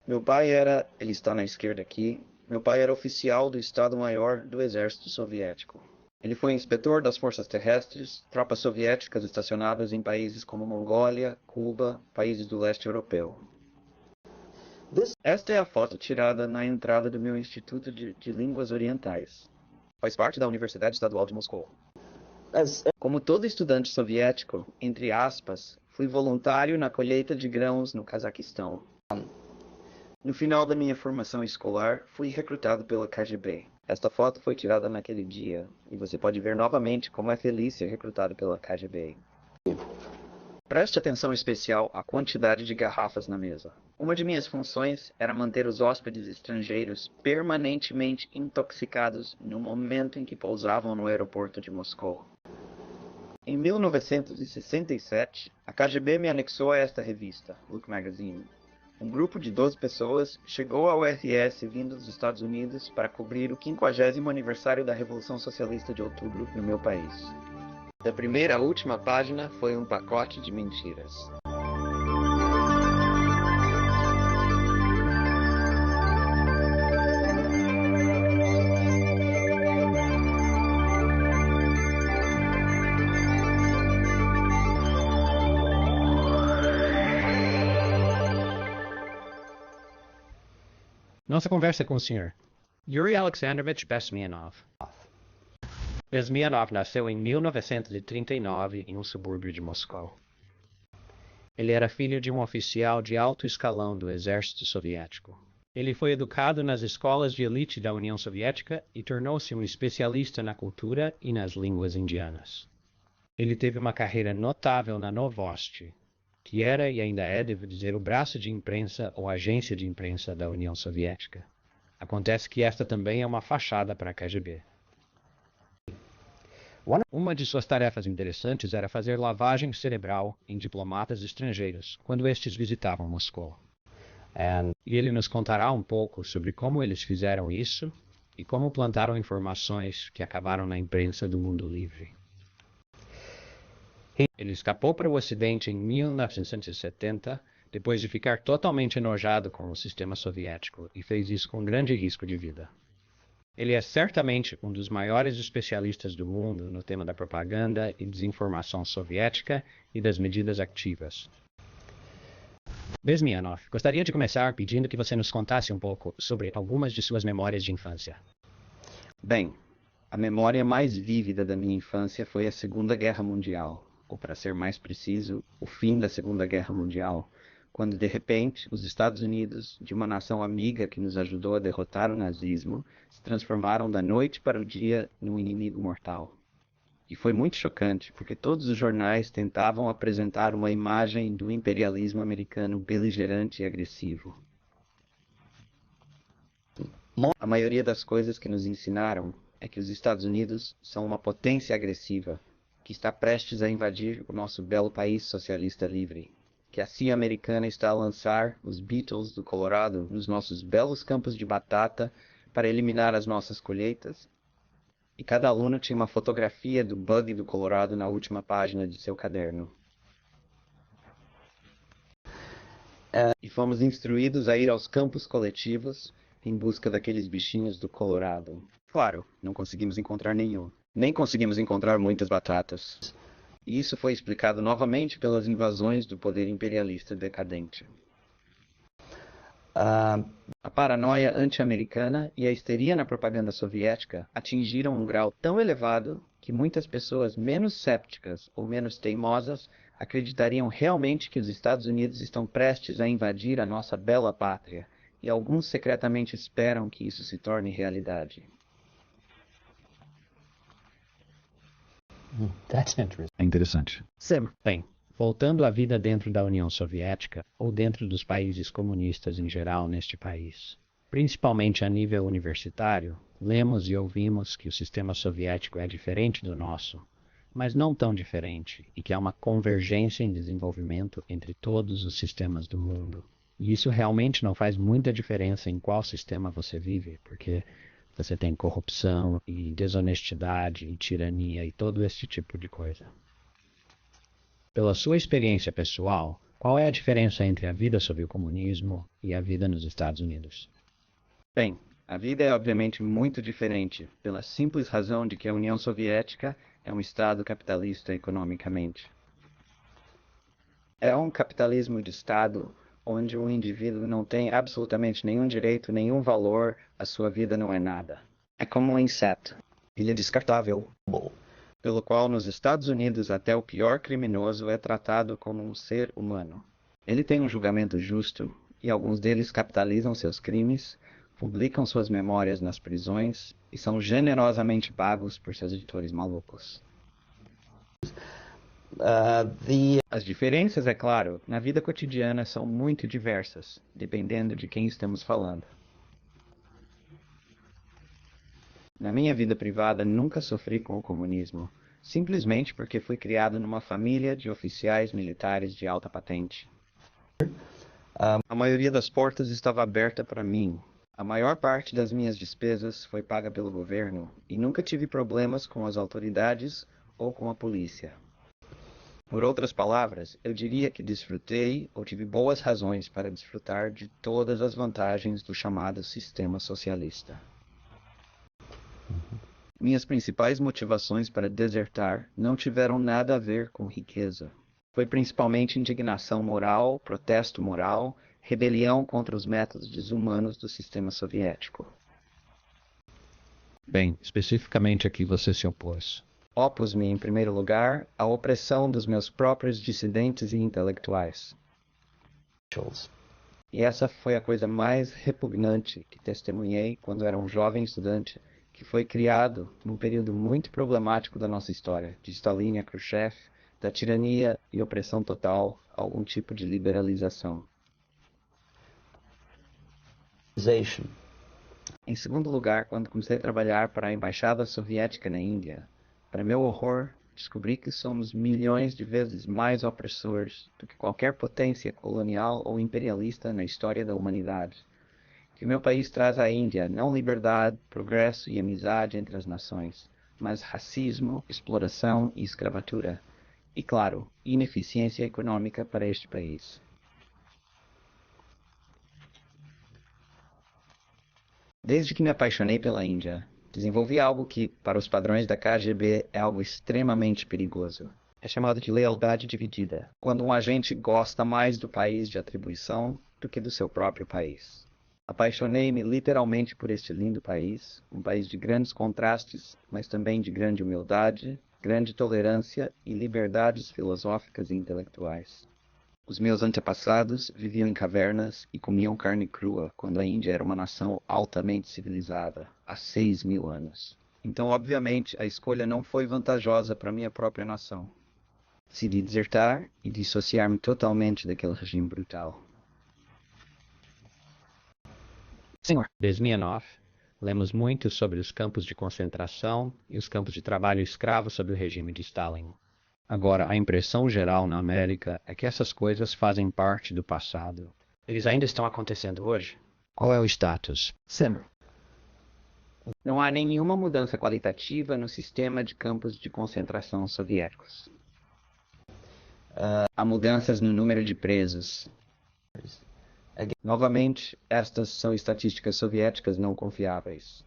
Ele está na esquerda aqui, meu pai era oficial do Estado-Maior do Exército Soviético. Ele foi inspetor das forças terrestres, tropas soviéticas estacionadas em países como Mongólia, Cuba, países do leste europeu. Esta é a foto tirada na entrada do meu Instituto de Línguas Orientais. Faz parte da Universidade Estadual de Moscou. Como todo estudante soviético, entre aspas, fui voluntário na colheita de grãos no Cazaquistão. No final da minha formação escolar, fui recrutado pela KGB. Esta foto foi tirada naquele dia, e você pode ver novamente como é feliz ser recrutado pela KGB. Preste atenção especial à quantidade de garrafas na mesa. Uma de minhas funções era manter os hóspedes estrangeiros permanentemente intoxicados no momento em que pousavam no aeroporto de Moscou. Em 1967, a KGB me anexou a esta revista, Look Magazine. Um grupo de 12 pessoas chegou ao RS vindo dos Estados Unidos para cobrir o 50º aniversário da Revolução Socialista de Outubro no meu país. Da primeira à última página foi um pacote de mentiras. Nossa conversa com o Sr. Yuri Alexandrovich Bezmenov. Bezmenov nasceu em 1939 em um subúrbio de Moscou. Ele era filho de um oficial de alto escalão do exército soviético. Ele foi educado nas escolas de elite da União Soviética e tornou-se um especialista na cultura e nas línguas indianas. Ele teve uma carreira notável na Novosti, que era e ainda é, devo dizer, o braço de imprensa ou agência de imprensa da União Soviética. Acontece que esta também é uma fachada para a KGB. Uma de suas tarefas interessantes era fazer lavagem cerebral em diplomatas estrangeiros, quando estes visitavam Moscou. E ele nos contará um pouco sobre como eles fizeram isso e como plantaram informações que acabaram na imprensa do mundo livre. Ele escapou para o Ocidente em 1970, depois de ficar totalmente enojado com o sistema soviético, e fez isso com grande risco de vida. Ele é certamente um dos maiores especialistas do mundo no tema da propaganda e desinformação soviética e das medidas ativas. Bezmenov, gostaria de começar pedindo que você nos contasse um pouco sobre algumas de suas memórias de infância. Bem, a memória mais vívida da minha infância foi a Segunda Guerra Mundial, ou para ser mais preciso, o fim da Segunda Guerra Mundial, quando de repente os Estados Unidos, de uma nação amiga que nos ajudou a derrotar o nazismo, se transformaram da noite para o dia num inimigo mortal. E foi muito chocante, porque todos os jornais tentavam apresentar uma imagem do imperialismo americano beligerante e agressivo. A maioria das coisas que nos ensinaram é que os Estados Unidos são uma potência agressiva, que está prestes a invadir o nosso belo país socialista livre, que a CIA americana está a lançar os Beatles do Colorado nos nossos belos campos de batata para eliminar as nossas colheitas, e cada aluno tinha uma fotografia do Buddy do Colorado na última página de seu caderno. E fomos instruídos a ir aos campos coletivos em busca daqueles bichinhos do Colorado. Claro, não conseguimos encontrar nenhum. Nem conseguimos encontrar muitas batatas. E isso foi explicado novamente pelas invasões do poder imperialista decadente. A paranoia anti-americana e a histeria na propaganda soviética atingiram um grau tão elevado que muitas pessoas menos cépticas ou menos teimosas acreditariam realmente que os Estados Unidos estão prestes a invadir a nossa bela pátria, e alguns secretamente esperam que isso se torne realidade. É interessante. Sim. Bem, voltando à vida dentro da União Soviética, ou dentro dos países comunistas em geral neste país, principalmente a nível universitário, lemos e ouvimos que o sistema soviético é diferente do nosso, mas não tão diferente, e que há uma convergência em desenvolvimento entre todos os sistemas do mundo. E isso realmente não faz muita diferença em qual sistema você vive, porque você tem corrupção e desonestidade e tirania e todo esse tipo de coisa. Pela sua experiência pessoal, Qual é a diferença entre a vida sob o comunismo e a vida nos Estados Unidos? Bem, a vida é obviamente muito diferente, pela simples razão de que a União Soviética é um Estado capitalista economicamente. É um capitalismo de Estado onde o indivíduo não tem absolutamente nenhum direito, nenhum valor, a sua vida não é nada. É como um inseto. Ele é descartável, pelo qual nos Estados Unidos até o pior criminoso é tratado como um ser humano. Ele tem um julgamento justo e alguns deles capitalizam seus crimes, publicam suas memórias nas prisões e são generosamente pagos por seus editores malucos. As diferenças, é claro, na vida cotidiana são muito diversas, dependendo de quem estamos falando. Na minha vida privada, nunca sofri com o comunismo, simplesmente porque fui criado numa família de oficiais militares de alta patente. A maioria das portas estava aberta para mim. A maior parte das minhas despesas foi paga pelo governo e nunca tive problemas com as autoridades ou com a polícia. Por outras palavras, eu diria que desfrutei ou tive boas razões para desfrutar de todas as vantagens do chamado sistema socialista. Minhas principais motivações para desertar não tiveram nada a ver com riqueza. Foi principalmente indignação moral, protesto moral, rebelião contra os métodos desumanos do sistema soviético. Bem, especificamente a que você se opôs. Opus-me, em primeiro lugar, à opressão dos meus próprios dissidentes e intelectuais. E essa foi a coisa mais repugnante que testemunhei quando era um jovem estudante que foi criado num período muito problemático da nossa história, de Stalin a Khrushchev, da tirania e opressão total a algum tipo de liberalização. Em segundo lugar, quando comecei a trabalhar para a Embaixada Soviética na Índia, para meu horror, descobri que somos milhões de vezes mais opressores do que qualquer potência colonial ou imperialista na história da humanidade. Que meu país traz à Índia não liberdade, progresso e amizade entre as nações, mas racismo, exploração e escravatura. E, claro, ineficiência econômica para este país. Desde que me apaixonei pela Índia, desenvolvi algo que, para os padrões da KGB, é algo extremamente perigoso. É chamado de lealdade dividida, quando um agente gosta mais do país de atribuição do que do seu próprio país. Apaixonei-me literalmente por este lindo país, um país de grandes contrastes, mas também de grande humildade, grande tolerância e liberdades filosóficas e intelectuais. Os meus antepassados viviam em cavernas e comiam carne crua quando a Índia era uma nação altamente civilizada, há 6.000 anos. Então, obviamente, a escolha não foi vantajosa para minha própria nação. Decidi desertar e dissociar-me totalmente daquele regime brutal. Senhor. Desmianov, lemos muito sobre os campos de concentração e os campos de trabalho escravo sob o regime de Stalin. Agora, a impressão geral na América é que essas coisas fazem parte do passado. Eles ainda estão acontecendo hoje? Qual é o status? Sim. Não há nenhuma mudança qualitativa no sistema de campos de concentração soviéticos. Há mudanças no número de presos. Novamente, estas são estatísticas soviéticas não confiáveis.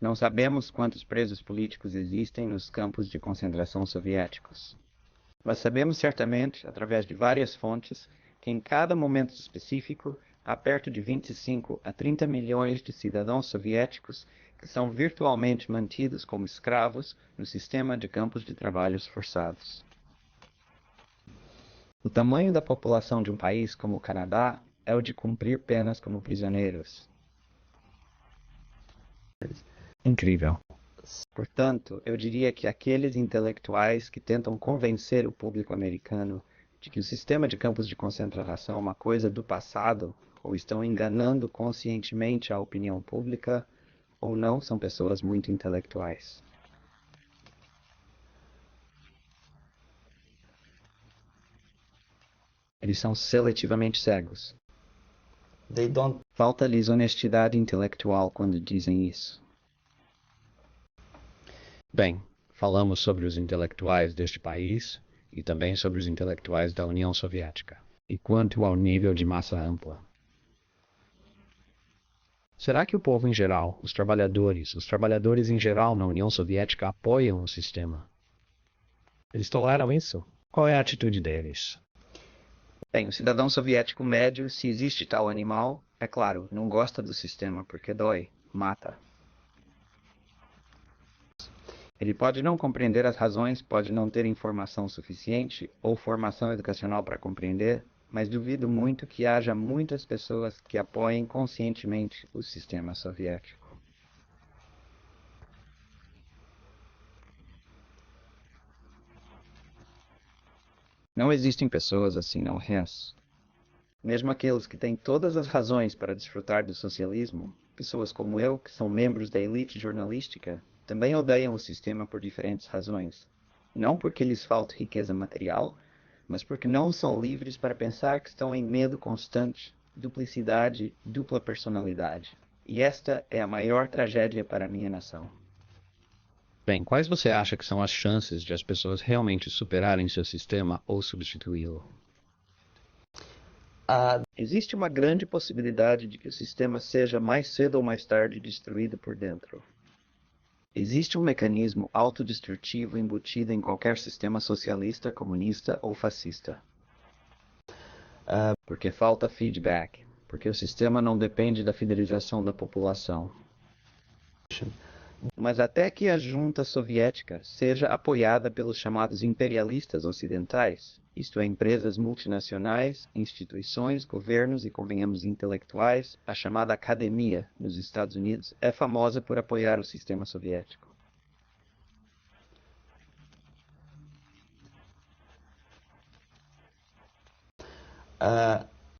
Não sabemos quantos presos políticos existem nos campos de concentração soviéticos. Mas sabemos certamente, através de várias fontes, que em cada momento específico há perto de 25 a 30 milhões de cidadãos soviéticos que são virtualmente mantidos como escravos no sistema de campos de trabalhos forçados. O tamanho da população de um país como o Canadá é o de cumprir penas como prisioneiros. Incrível. Portanto, eu diria que aqueles intelectuais que tentam convencer o público americano de que o sistema de campos de concentração é uma coisa do passado, ou estão enganando conscientemente a opinião pública, ou não são pessoas muito intelectuais. Eles são seletivamente cegos. Falta-lhes honestidade intelectual quando dizem isso. Bem, falamos sobre os intelectuais deste país e também sobre os intelectuais da União Soviética. E quanto ao nível de massa ampla? Será que o povo em geral, os trabalhadores em geral na União Soviética apoiam o sistema? Eles toleram isso? Qual é a atitude deles? Bem, o cidadão soviético médio, se existe tal animal, é claro, não gosta do sistema porque dói, mata. Ele pode não compreender as razões, pode não ter informação suficiente ou formação educacional para compreender, mas duvido muito que haja muitas pessoas que apoiem conscientemente o sistema soviético. Não existem pessoas assim, não resto. Mesmo aqueles que têm todas as razões para desfrutar do socialismo, pessoas como eu, que são membros da elite jornalística, também odeiam o sistema por diferentes razões. Não porque lhes falta riqueza material, mas porque não são livres para pensar que estão em medo constante, duplicidade, dupla personalidade. E esta é a maior tragédia para a minha nação. Bem, quais você acha que são as chances de as pessoas realmente superarem seu sistema ou substituí-lo? Existe uma grande possibilidade de que o sistema seja mais cedo ou mais tarde destruído por dentro. Existe um mecanismo autodestrutivo embutido em qualquer sistema socialista, comunista ou fascista. Porque falta feedback, porque o sistema não depende da fidelização da população. Mas até que a junta soviética seja apoiada pelos chamados imperialistas ocidentais, isto é, empresas multinacionais, instituições, governos e, convenhamos, intelectuais, a chamada academia nos Estados Unidos é famosa por apoiar o sistema soviético.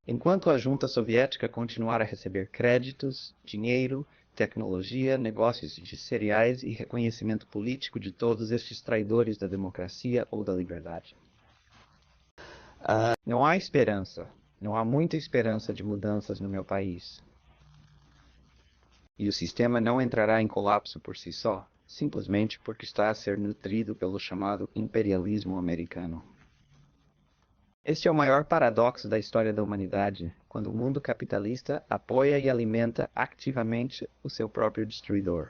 Enquanto a junta soviética continuar a receber créditos, dinheiro, tecnologia, negócios de cereais e reconhecimento político de todos estes traidores da democracia ou da liberdade. Não há esperança, não há muita esperança de mudanças no meu país. E o sistema não entrará em colapso por si só, simplesmente porque está a ser nutrido pelo chamado imperialismo americano. Este é o maior paradoxo da história da humanidade, quando o mundo capitalista apoia e alimenta ativamente o seu próprio destruidor.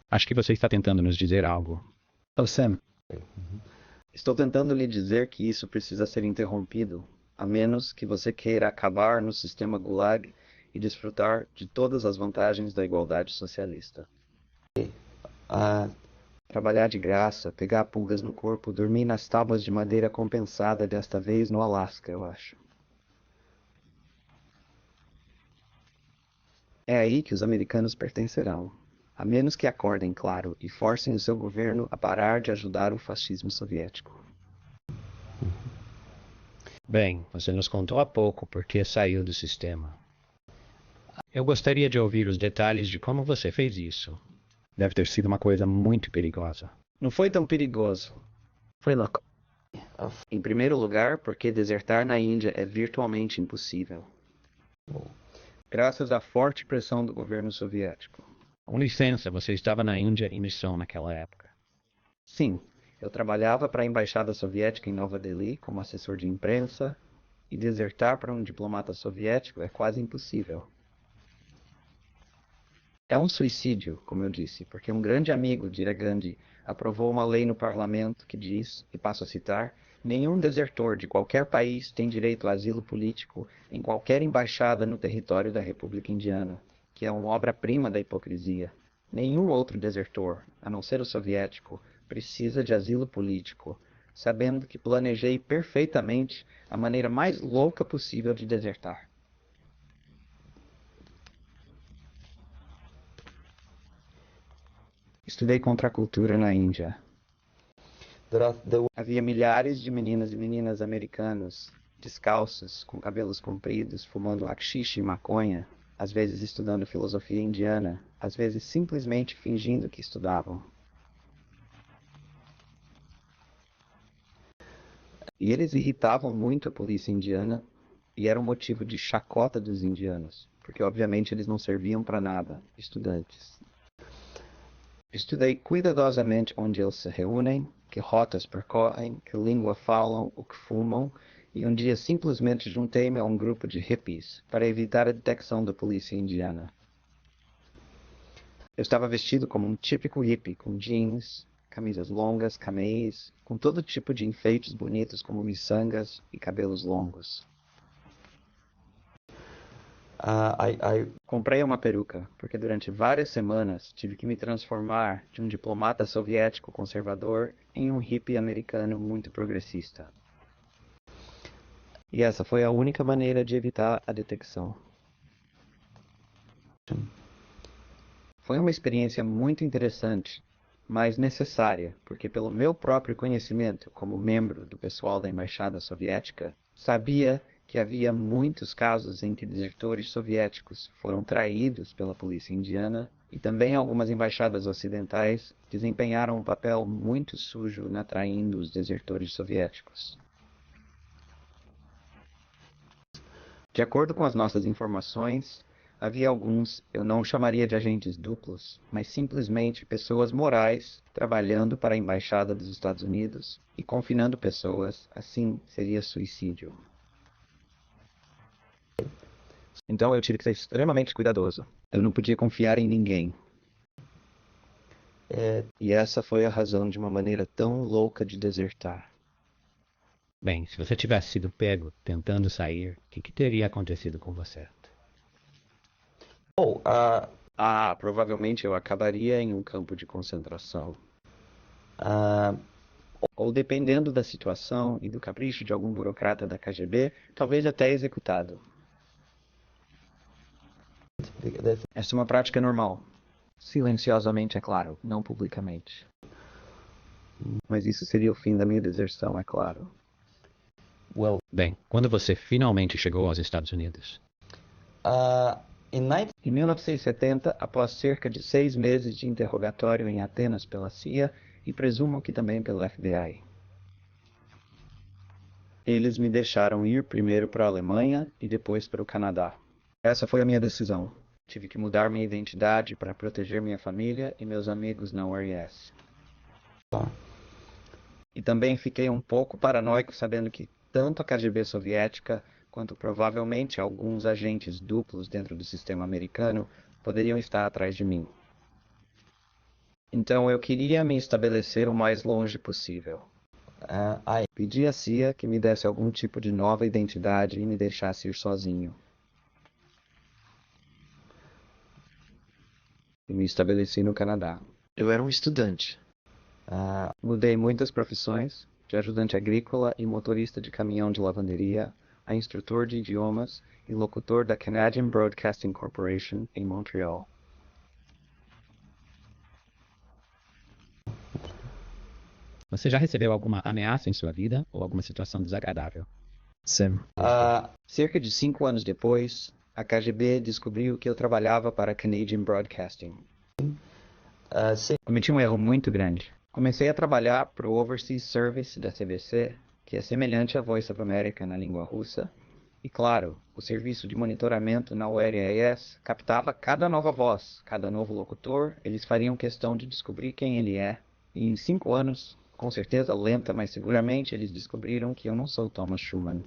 Acho que você está tentando nos dizer algo. Oh, Sam. Estou tentando lhe dizer que isso precisa ser interrompido, a menos que você queira acabar no sistema Gulag e desfrutar de todas as vantagens da igualdade socialista. Trabalhar de graça, pegar pulgas no corpo, dormir nas tábuas de madeira compensada, desta vez no Alasca, eu acho. É aí que os americanos pertencerão, a menos que acordem, claro, e forcem o seu governo a parar de ajudar o fascismo soviético. Bem, você nos contou há pouco por que saiu do sistema. Eu gostaria de ouvir os detalhes de como você fez isso. Deve ter sido uma coisa muito perigosa. Não foi tão perigoso. Foi louco. Em primeiro lugar, porque desertar na Índia é virtualmente impossível. Graças à forte pressão do governo soviético. Com licença, você estava na Índia em missão naquela época. Sim, eu trabalhava para a Embaixada Soviética em Nova Delhi como assessor de imprensa, e desertar para um diplomata soviético é quase impossível. É um suicídio, como eu disse, porque um grande amigo de Indira Gandhi aprovou uma lei no parlamento que diz, e passo a citar, nenhum desertor de qualquer país tem direito a asilo político em qualquer embaixada no território da República Indiana, que é uma obra-prima da hipocrisia. Nenhum outro desertor, a não ser o soviético, precisa de asilo político, sabendo que planejei perfeitamente a maneira mais louca possível de desertar. Estudei contracultura na Índia. Havia milhares de meninas e meninas americanos, descalços, com cabelos compridos, fumando haxixe e maconha, às vezes estudando filosofia indiana, às vezes simplesmente fingindo que estudavam. E eles irritavam muito a polícia indiana e eram motivo de chacota dos indianos, porque obviamente eles não serviam para nada, estudantes. Estudei cuidadosamente onde eles se reúnem, que rotas percorrem, que língua falam, o que fumam, e um dia simplesmente juntei-me a um grupo de hippies para evitar a detecção da polícia indiana. Eu estava vestido como um típico hippie, com jeans, camisas longas, cameis, com todo tipo de enfeites bonitos como miçangas e cabelos longos. Comprei uma peruca, porque durante várias semanas tive que me transformar de um diplomata soviético conservador em um hippie americano muito progressista. E essa foi a única maneira de evitar a detecção. Foi uma experiência muito interessante, mas necessária, porque pelo meu próprio conhecimento como membro do pessoal da Embaixada Soviética, sabia que havia muitos casos em que desertores soviéticos foram traídos pela polícia indiana e também algumas embaixadas ocidentais desempenharam um papel muito sujo na traindo os desertores soviéticos. De acordo com as nossas informações, havia alguns, eu não chamaria de agentes duplos, mas simplesmente pessoas morais trabalhando para a Embaixada dos Estados Unidos e confinando pessoas, assim seria suicídio. Então eu tive que ser extremamente cuidadoso. Eu não podia confiar em ninguém. E essa foi a razão de uma maneira tão louca de desertar. Bem, se você tivesse sido pego tentando sair, o que teria acontecido com você? Provavelmente eu acabaria em um campo de concentração. Ou dependendo da situação e do capricho de algum burocrata da KGB, talvez até executado. Essa é uma prática normal. Silenciosamente, é claro, não publicamente. Mas isso seria o fim da minha deserção, é claro. Bem, quando você finalmente chegou aos Estados Unidos? Em 1970, após cerca de 6 meses de interrogatório em Atenas pela CIA e presumo que também pelo FBI. Eles me deixaram ir primeiro para a Alemanha e depois para o Canadá. Essa foi a minha decisão. Tive que mudar minha identidade para proteger minha família e meus amigos na URS. E também fiquei um pouco paranoico sabendo que tanto a KGB soviética quanto provavelmente alguns agentes duplos dentro do sistema americano poderiam estar atrás de mim. Então eu queria me estabelecer o mais longe possível. Pedi à CIA que me desse algum tipo de nova identidade e me deixasse ir sozinho. E me estabeleci no Canadá. Eu era um estudante. Mudei muitas profissões, de ajudante agrícola e motorista de caminhão de lavanderia, a instrutor de idiomas e locutor da Canadian Broadcasting Corporation em Montreal. Você já recebeu alguma ameaça em sua vida ou alguma situação desagradável? Sim. Cerca de 5 anos depois, a KGB descobriu que eu trabalhava para a Canadian Broadcasting. Cometi um erro muito grande. Comecei a trabalhar para o Overseas Service da CBC, que é semelhante à Voice of America na língua russa. E claro, o serviço de monitoramento na URAS captava cada nova voz, cada novo locutor. Eles fariam questão de descobrir quem ele é. E em 5 anos, com certeza lenta, mas seguramente, eles descobriram que eu não sou Thomas Schumann,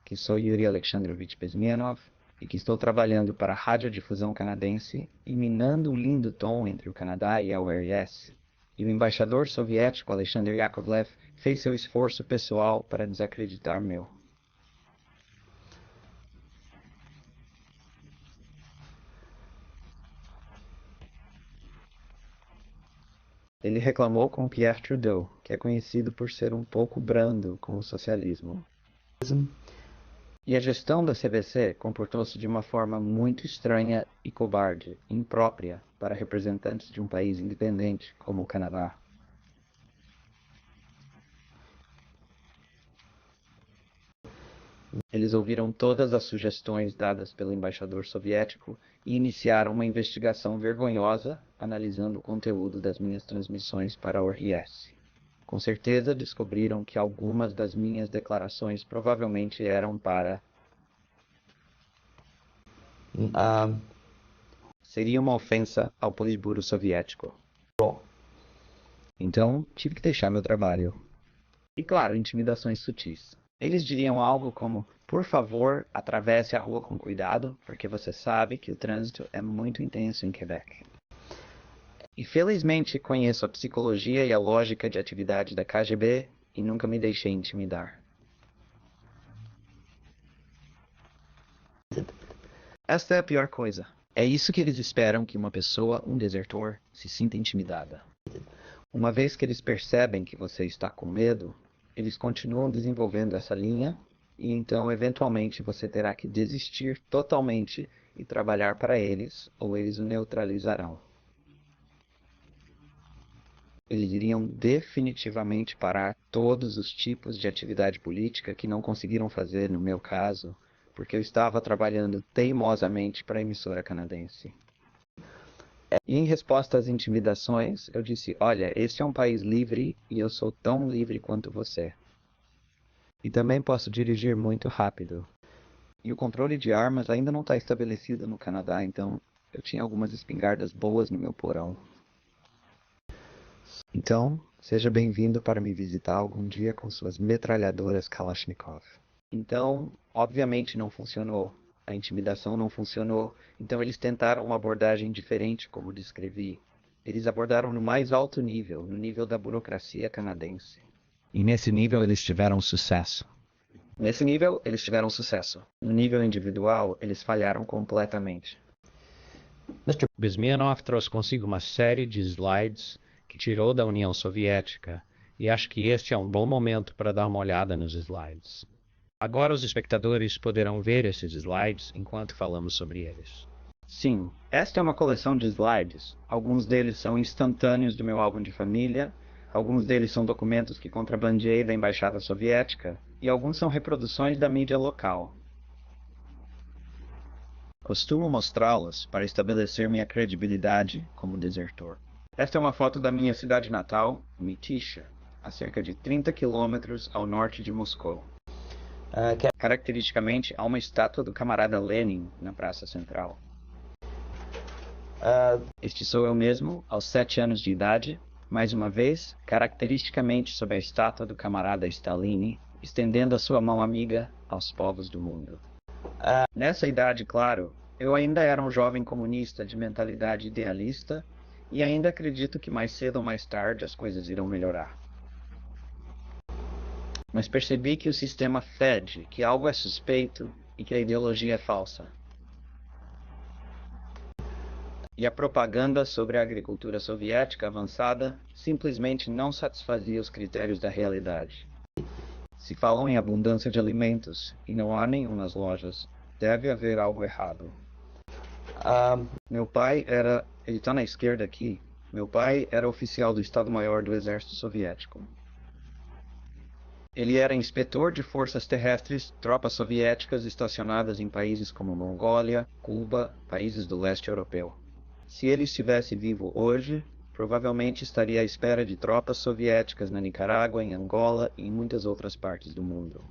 que sou Yuri Alexandrovich Bezmenov e que estou trabalhando para a radiodifusão canadense e minando um lindo tom entre o Canadá e a URS. E o embaixador soviético Alexander Yakovlev fez seu esforço pessoal para desacreditar meu. Ele reclamou com Pierre Trudeau, que é conhecido por ser um pouco brando com o socialismo. E a gestão da CBC comportou-se de uma forma muito estranha e cobarde, imprópria para representantes de um país independente como o Canadá. Eles ouviram todas as sugestões dadas pelo embaixador soviético e iniciaram uma investigação vergonhosa, analisando o conteúdo das minhas transmissões para a ORS. Com certeza descobriram que algumas das minhas declarações provavelmente eram para... Seria uma ofensa ao Politburo soviético. Então, tive que deixar meu trabalho. E claro, intimidações sutis. Eles diriam algo como: por favor, atravesse a rua com cuidado, porque você sabe que o trânsito é muito intenso em Quebec. E felizmente conheço a psicologia e a lógica de atividade da KGB e nunca me deixei intimidar. Esta é a pior coisa. É isso que eles esperam que uma pessoa, um desertor, se sinta intimidada. Uma vez que eles percebem que você está com medo, eles continuam desenvolvendo essa linha e então eventualmente você terá que desistir totalmente e trabalhar para eles ou eles o neutralizarão. Eles iriam definitivamente parar todos os tipos de atividade política que não conseguiram fazer no meu caso, porque eu estava trabalhando teimosamente para a emissora canadense. E em resposta às intimidações, eu disse: olha, este é um país livre e eu sou tão livre quanto você. E também posso dirigir muito rápido. E o controle de armas ainda não está estabelecido no Canadá, então eu tinha algumas espingardas boas no meu porão. Então, seja bem-vindo para me visitar algum dia com suas metralhadoras Kalashnikov. Então, obviamente não funcionou. A intimidação não funcionou, então eles tentaram uma abordagem diferente, como descrevi. Eles abordaram no mais alto nível, no nível da burocracia canadense. E nesse nível eles tiveram sucesso. Nesse nível, eles tiveram sucesso. No nível individual, eles falharam completamente. Mr. Bismianov trouxe consigo uma série de slides que tirou da União Soviética, e acho que este é um bom momento para dar uma olhada nos slides. Agora os espectadores poderão ver esses slides enquanto falamos sobre eles. Sim, esta é uma coleção de slides. Alguns deles são instantâneos do meu álbum de família, alguns deles são documentos que contrabandeei da Embaixada Soviética, e alguns são reproduções da mídia local. Costumo mostrá-los para estabelecer minha credibilidade como desertor. Esta é uma foto da minha cidade natal, Mytishcha, a cerca de 30 quilômetros ao norte de Moscou. Caracteristicamente, há uma estátua do camarada Lenin na praça central. Este sou eu mesmo, aos 7 anos de idade, mais uma vez, caracteristicamente sob a estátua do camarada Stalin, estendendo a sua mão amiga aos povos do mundo. Nessa idade, claro, eu ainda era um jovem comunista de mentalidade idealista e ainda acredito que mais cedo ou mais tarde as coisas irão melhorar. Mas percebi que o sistema fede, que algo é suspeito e que a ideologia é falsa. E a propaganda sobre a agricultura soviética avançada simplesmente não satisfazia os critérios da realidade. Se falam em abundância de alimentos e não há nenhum nas lojas, deve haver algo errado. Meu pai era... Ele está na esquerda aqui. Meu pai era oficial do Estado-Maior do Exército Soviético. Ele era inspetor de forças terrestres, tropas soviéticas estacionadas em países como Mongólia, Cuba, países do leste europeu. Se ele estivesse vivo hoje, provavelmente estaria à espera de tropas soviéticas na Nicarágua, em Angola e em muitas outras partes do mundo.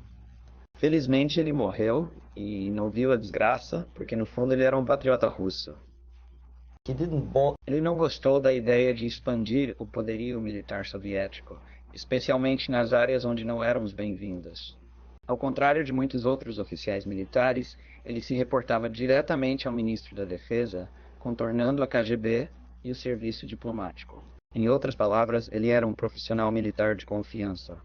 Felizmente ele morreu e não viu a desgraça, porque no fundo ele era um patriota russo. Ele não gostou da ideia de expandir o poderio militar soviético, especialmente nas áreas onde não éramos bem-vindos. Ao contrário de muitos outros oficiais militares, ele se reportava diretamente ao ministro da Defesa, contornando a KGB e o serviço diplomático. Em outras palavras, ele era um profissional militar de confiança.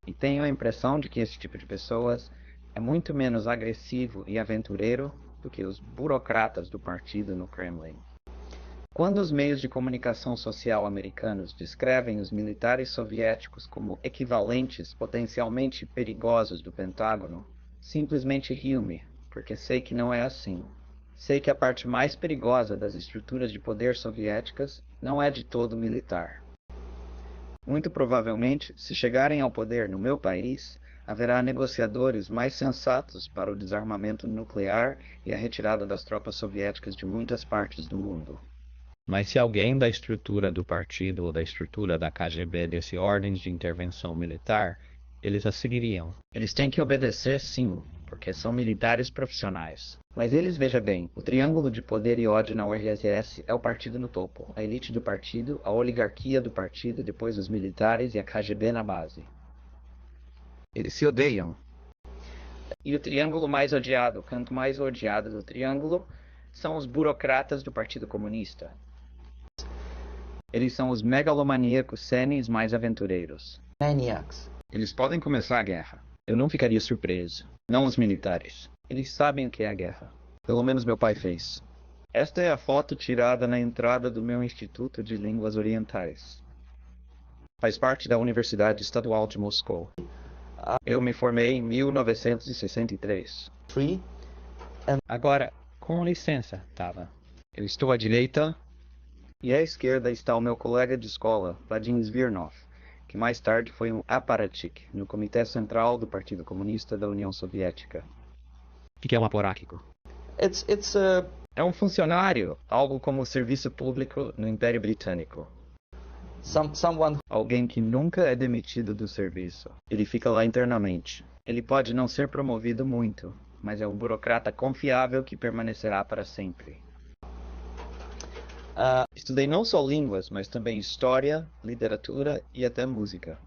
E tenho a impressão de que esse tipo de pessoas é muito menos agressivo e aventureiro do que os burocratas do partido no Kremlin. Quando os meios de comunicação social americanos descrevem os militares soviéticos como equivalentes potencialmente perigosos do Pentágono, simplesmente rio-me, porque sei que não é assim. Sei que a parte mais perigosa das estruturas de poder soviéticas não é de todo militar. Muito provavelmente, se chegarem ao poder no meu país, haverá negociadores mais sensatos para o desarmamento nuclear e a retirada das tropas soviéticas de muitas partes do mundo. Mas se alguém da estrutura do partido ou da estrutura da KGB desse ordens de intervenção militar, eles a seguiriam. Eles têm que obedecer, sim, porque são militares profissionais. Mas eles, veja bem, o triângulo de poder e ódio na URSS é o partido no topo, a elite do partido, a oligarquia do partido, depois os militares e a KGB na base. Eles se odeiam. E o triângulo mais odiado, o canto mais odiado do triângulo, são os burocratas do Partido Comunista. Eles são os megalomaníacos senes mais aventureiros. Maniacs. Eles podem começar a guerra. Eu não ficaria surpreso. Não os militares. Eles sabem o que é a guerra. Pelo menos meu pai fez. Esta é a foto tirada na entrada do meu Instituto de Línguas Orientais. Faz parte da Universidade Estadual de Moscou. Eu me formei em 1963. Agora, com licença, Tava. Eu estou à direita e à esquerda está o meu colega de escola, Vadim Svirnov, que mais tarde foi um aparatik no Comitê Central do Partido Comunista da União Soviética. O que é um aporáquico? É um funcionário, algo como o serviço público no Império Britânico. Alguém que nunca é demitido do serviço. Ele fica lá internamente. Ele pode não ser promovido muito, mas é um burocrata confiável que permanecerá para sempre. Estudei não só línguas, mas também história, literatura e até música.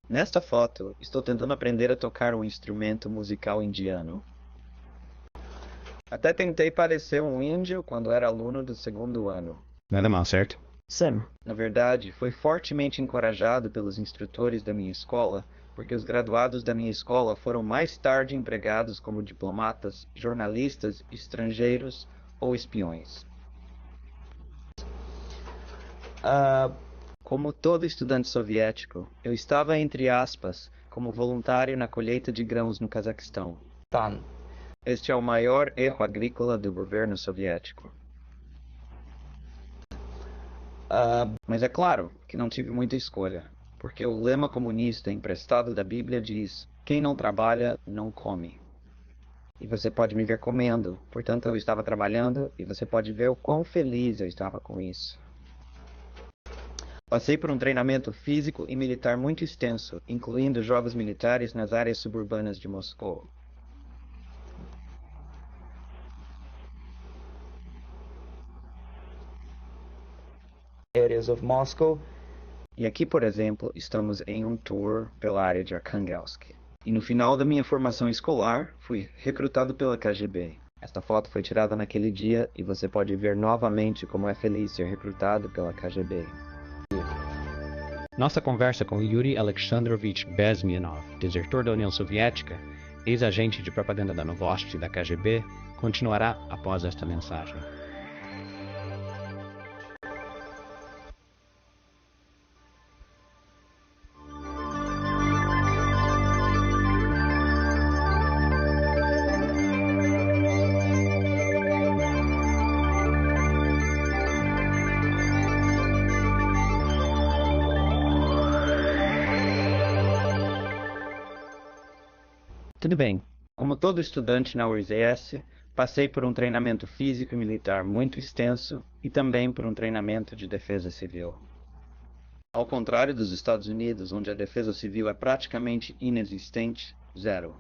Nesta foto, estou tentando aprender a tocar um instrumento musical indiano. Até tentei parecer um índio quando era aluno do segundo ano. Nada mal, certo? Sim. Na verdade, foi fortemente encorajado pelos instrutores da minha escola, porque os graduados da minha escola foram mais tarde empregados como diplomatas, jornalistas, estrangeiros ou espiões. Como todo estudante soviético, eu estava, entre aspas, como voluntário na colheita de grãos no Cazaquistão. Este é o maior erro agrícola do governo soviético. Mas é claro que não tive muita escolha, porque o lema comunista emprestado da Bíblia diz: quem não trabalha, não come. E você pode me ver comendo, portanto eu estava trabalhando e você pode ver o quão feliz eu estava com isso. Passei por um treinamento físico e militar muito extenso, incluindo jogos militares nas áreas suburbanas de Moscou. Areas of Moscow. E aqui, por exemplo, estamos em um tour pela área de Arkhangelsk. E no final da minha formação escolar, fui recrutado pela KGB. Esta foto foi tirada naquele dia e você pode ver novamente como é feliz ser recrutado pela KGB. Nossa conversa com Yuri Alexandrovich Bezmenov, desertor da União Soviética, ex-agente de propaganda da Novosti e da KGB, continuará após esta mensagem. Tudo bem. Como todo estudante na URSS, passei por um treinamento físico e militar muito extenso e também por um treinamento de defesa civil. Ao contrário dos Estados Unidos, onde a defesa civil é praticamente inexistente, zero.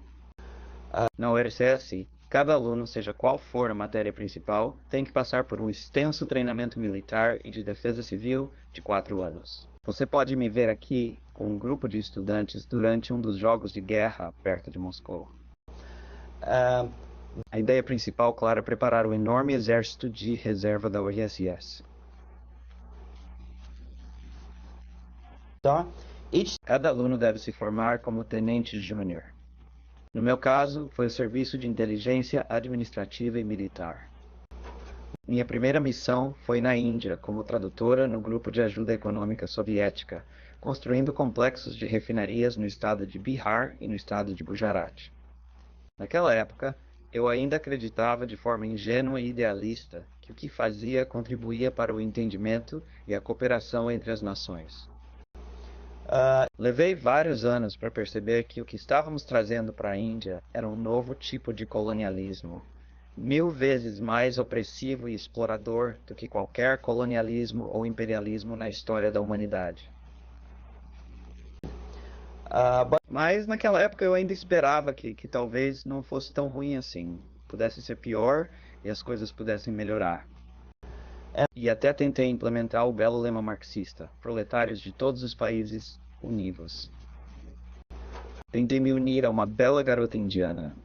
Na URSS, cada aluno, seja qual for a matéria principal, tem que passar por um extenso treinamento militar e de defesa civil de 4 anos. Você pode me ver aqui com um grupo de estudantes durante um dos jogos de guerra perto de Moscou. A ideia principal, claro, é preparar o enorme exército de reserva da URSS. Cada aluno deve se formar como tenente júnior. No meu caso, foi o Serviço de Inteligência Administrativa e Militar. Minha primeira missão foi na Índia, como tradutora no Grupo de Ajuda Econômica Soviética, construindo complexos de refinarias no estado de Bihar e no estado de Gujarat. Naquela época, eu ainda acreditava de forma ingênua e idealista que o que fazia contribuía para o entendimento e a cooperação entre as nações. Levei vários anos para perceber que o que estávamos trazendo para a Índia era um novo tipo de colonialismo, 1000 vezes mais opressivo e explorador do que qualquer colonialismo ou imperialismo na história da humanidade. Mas naquela época eu ainda esperava que talvez não fosse tão ruim assim. pudesse ser pior e as coisas pudessem melhorar. E até tentei implementar o belo lema marxista: proletários de todos os países, univos. Tentei me unir a uma bela garota indiana.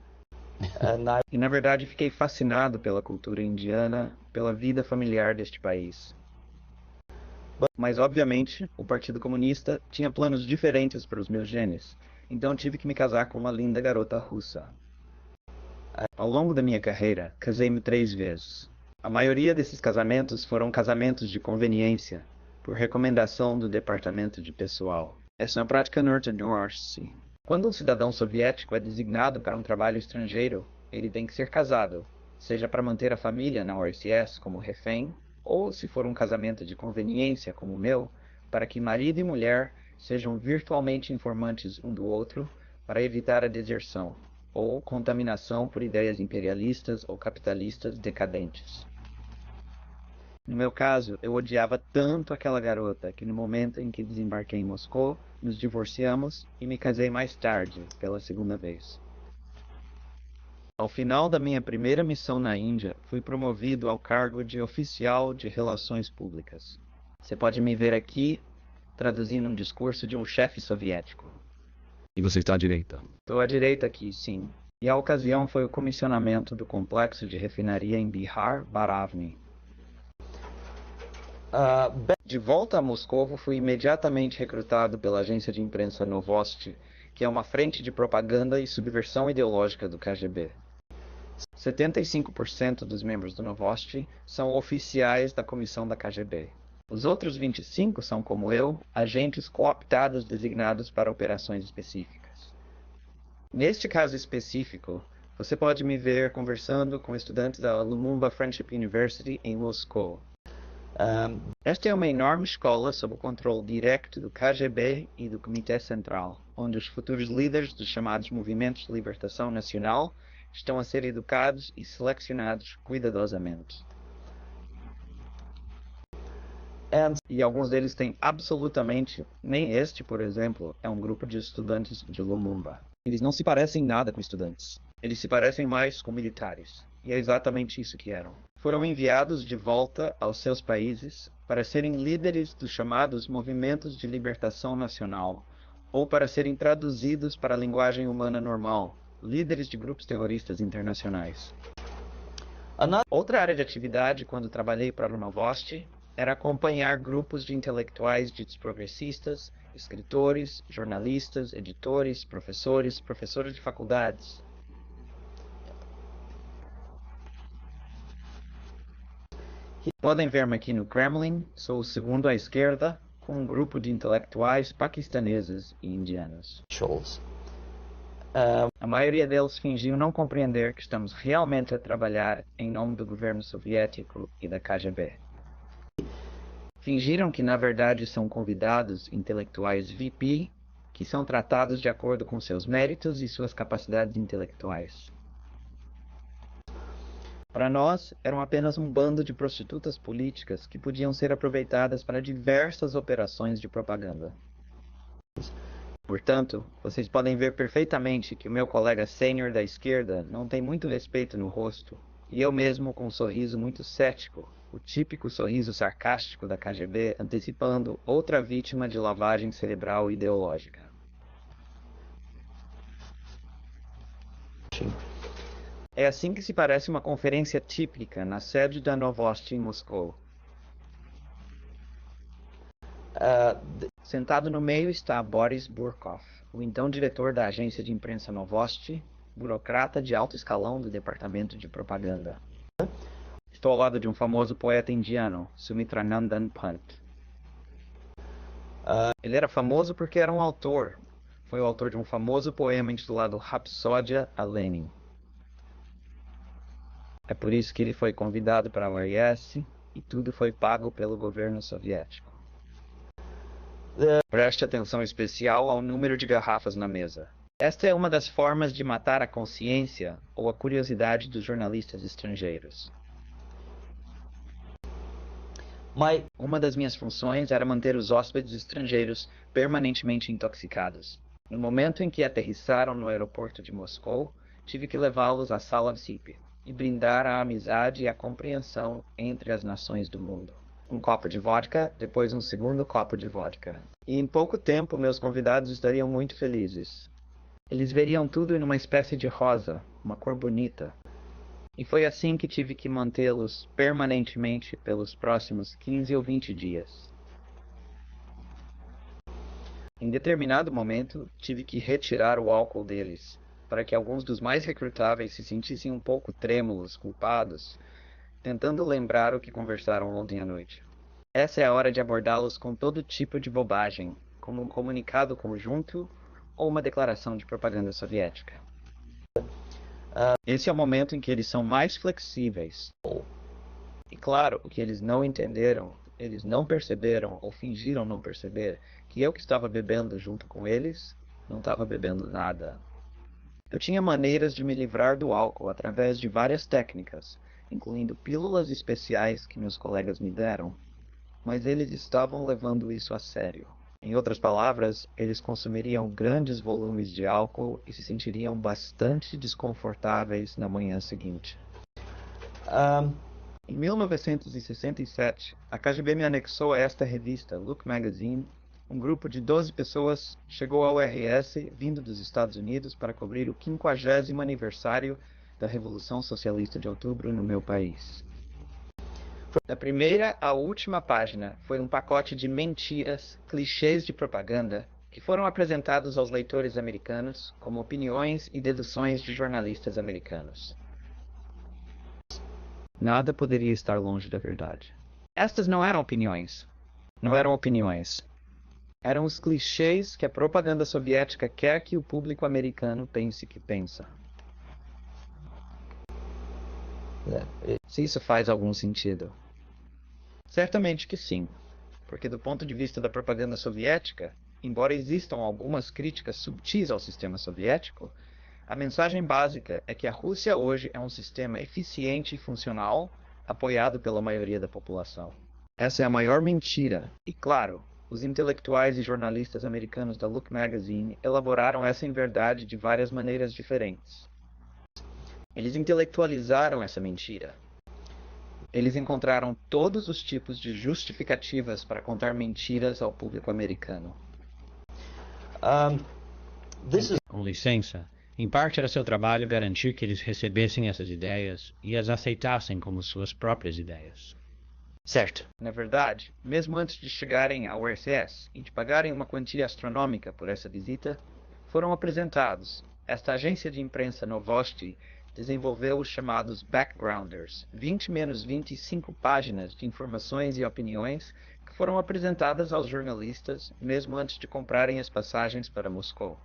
E na verdade fiquei fascinado pela cultura indiana, pela vida familiar deste país. Mas obviamente, o Partido Comunista tinha planos diferentes para os meus genes, então tive que me casar com uma linda garota russa. Ao longo da minha carreira, casei-me 3 vezes. A maioria desses casamentos foram casamentos de conveniência, por recomendação do departamento de pessoal. Essa é uma prática norte-norte. Quando um cidadão soviético é designado para um trabalho estrangeiro, ele tem que ser casado, seja para manter a família na URSS como refém, ou se for um casamento de conveniência como o meu, para que marido e mulher sejam virtualmente informantes um do outro para evitar a deserção, ou contaminação por ideias imperialistas ou capitalistas decadentes. No meu caso, eu odiava tanto aquela garota que no momento em que desembarquei em Moscou, nos divorciamos e me casei mais tarde, pela segunda vez. Ao final da minha primeira missão na Índia, fui promovido ao cargo de oficial de relações públicas. Você pode me ver aqui traduzindo um discurso de um chefe soviético. E você está à direita. Estou à direita aqui, sim. E a ocasião foi o comissionamento do complexo de refinaria em Bihar, Baravni. De volta a Moscou, fui imediatamente recrutado pela agência de imprensa Novosti, que é uma frente de propaganda e subversão ideológica do KGB. 75% dos membros do Novosti são oficiais da comissão da KGB. Os outros 25 são, como eu, agentes cooptados designados para operações específicas. Neste caso específico, você pode me ver conversando com estudantes da Lumumba Friendship University em Moscou. Esta é uma enorme escola sob o controle direto do KGB e do Comitê Central, onde os futuros líderes dos chamados movimentos de libertação nacional estão a ser educados e selecionados cuidadosamente. E alguns deles têm absolutamente, nem este, por exemplo, é um grupo de estudantes de Lumumba. Eles não se parecem nada com estudantes. Eles se parecem mais com militares. E é exatamente isso que eram. Foram enviados de volta aos seus países para serem líderes dos chamados movimentos de libertação nacional, ou para serem traduzidos para a linguagem humana normal, líderes de grupos terroristas internacionais. Outra área de atividade quando trabalhei para o Novosti era acompanhar grupos de intelectuais ditos progressistas, escritores, jornalistas, editores, professores de faculdades. Podem ver-me aqui no Kremlin, sou o segundo à esquerda, com um grupo de intelectuais paquistaneses e indianos. A maioria deles fingiu não compreender que estamos realmente a trabalhar em nome do governo soviético e da KGB. Fingiram que na verdade são convidados intelectuais VIP, que são tratados de acordo com seus méritos e suas capacidades intelectuais. Para nós, eram apenas um bando de prostitutas políticas que podiam ser aproveitadas para diversas operações de propaganda. Portanto, vocês podem ver perfeitamente que o meu colega sênior da esquerda não tem muito respeito no rosto, e eu mesmo com um sorriso muito cético, o típico sorriso sarcástico da KGB antecipando outra vítima de lavagem cerebral ideológica. É assim que se parece uma conferência típica na sede da Novosti em Moscou. Sentado no meio está Boris Burkov, o então diretor da agência de imprensa Novosti, burocrata de alto escalão do departamento de propaganda. Estou ao lado de um famoso poeta indiano, Sumitranandan Pant. Ele era famoso porque era um autor. Foi o autor de um famoso poema intitulado Rapsódia a Lenin. É por isso que ele foi convidado para a URSS e tudo foi pago pelo governo soviético. Preste atenção especial ao número de garrafas na mesa. Esta é uma das formas de matar a consciência ou a curiosidade dos jornalistas estrangeiros. Uma das minhas funções era manter os hóspedes estrangeiros permanentemente intoxicados. No momento em que aterrissaram no aeroporto de Moscou, tive que levá-los à sala VIP. e brindar a amizade e a compreensão entre as nações do mundo. Um copo de vodka, depois um segundo copo de vodka. E em pouco tempo meus convidados estariam muito felizes. Eles veriam tudo em uma espécie de rosa, uma cor bonita. E foi assim que tive que mantê-los permanentemente pelos próximos 15 ou 20 dias. Em determinado momento, tive que retirar o álcool deles, para que alguns dos mais recrutáveis se sentissem um pouco trêmulos, culpados, tentando lembrar o que conversaram ontem à noite. Essa é a hora de abordá-los com todo tipo de bobagem, como um comunicado conjunto ou uma declaração de propaganda soviética. Esse é o momento em que eles são mais flexíveis. E claro, o que eles não entenderam, eles não perceberam ou fingiram não perceber, que eu que estava bebendo junto com eles, não estava bebendo nada. Eu tinha maneiras de me livrar do álcool através de várias técnicas, incluindo pílulas especiais que meus colegas me deram, mas eles estavam levando isso a sério. Em outras palavras, eles consumiriam grandes volumes de álcool e se sentiriam bastante desconfortáveis na manhã seguinte. Em 1967, a KGB me anexou a esta revista, Look Magazine. Um grupo de 12 pessoas chegou ao RS vindo dos Estados Unidos para cobrir o 50º aniversário da Revolução Socialista de Outubro no meu país. Da primeira à última página foi um pacote de mentiras, clichês de propaganda, que foram apresentados aos leitores americanos como opiniões e deduções de jornalistas americanos. Nada poderia estar longe da verdade. Estas não eram opiniões. Não eram opiniões. Eram os clichês que a propaganda soviética quer que o público americano pense que pensa. Se isso faz algum sentido. Certamente que sim, porque do ponto de vista da propaganda soviética, embora existam algumas críticas subtis ao sistema soviético, a mensagem básica é que a Rússia hoje é um sistema eficiente e funcional, apoiado pela maioria da população. Essa é a maior mentira. E claro, os intelectuais e jornalistas americanos da Look Magazine elaboraram essa inverdade de várias maneiras diferentes. Eles intelectualizaram essa mentira. Eles encontraram todos os tipos de justificativas para contar mentiras ao público americano. Com licença, em parte era seu trabalho garantir que eles recebessem essas ideias e as aceitassem como suas próprias ideias. Certo. Na verdade, mesmo antes de chegarem ao RCS e de pagarem uma quantia astronômica por essa visita, foram apresentados. Esta agência de imprensa Novosti desenvolveu os chamados backgrounders, 20 menos 25 páginas de informações e opiniões que foram apresentadas aos jornalistas mesmo antes de comprarem as passagens para Moscou.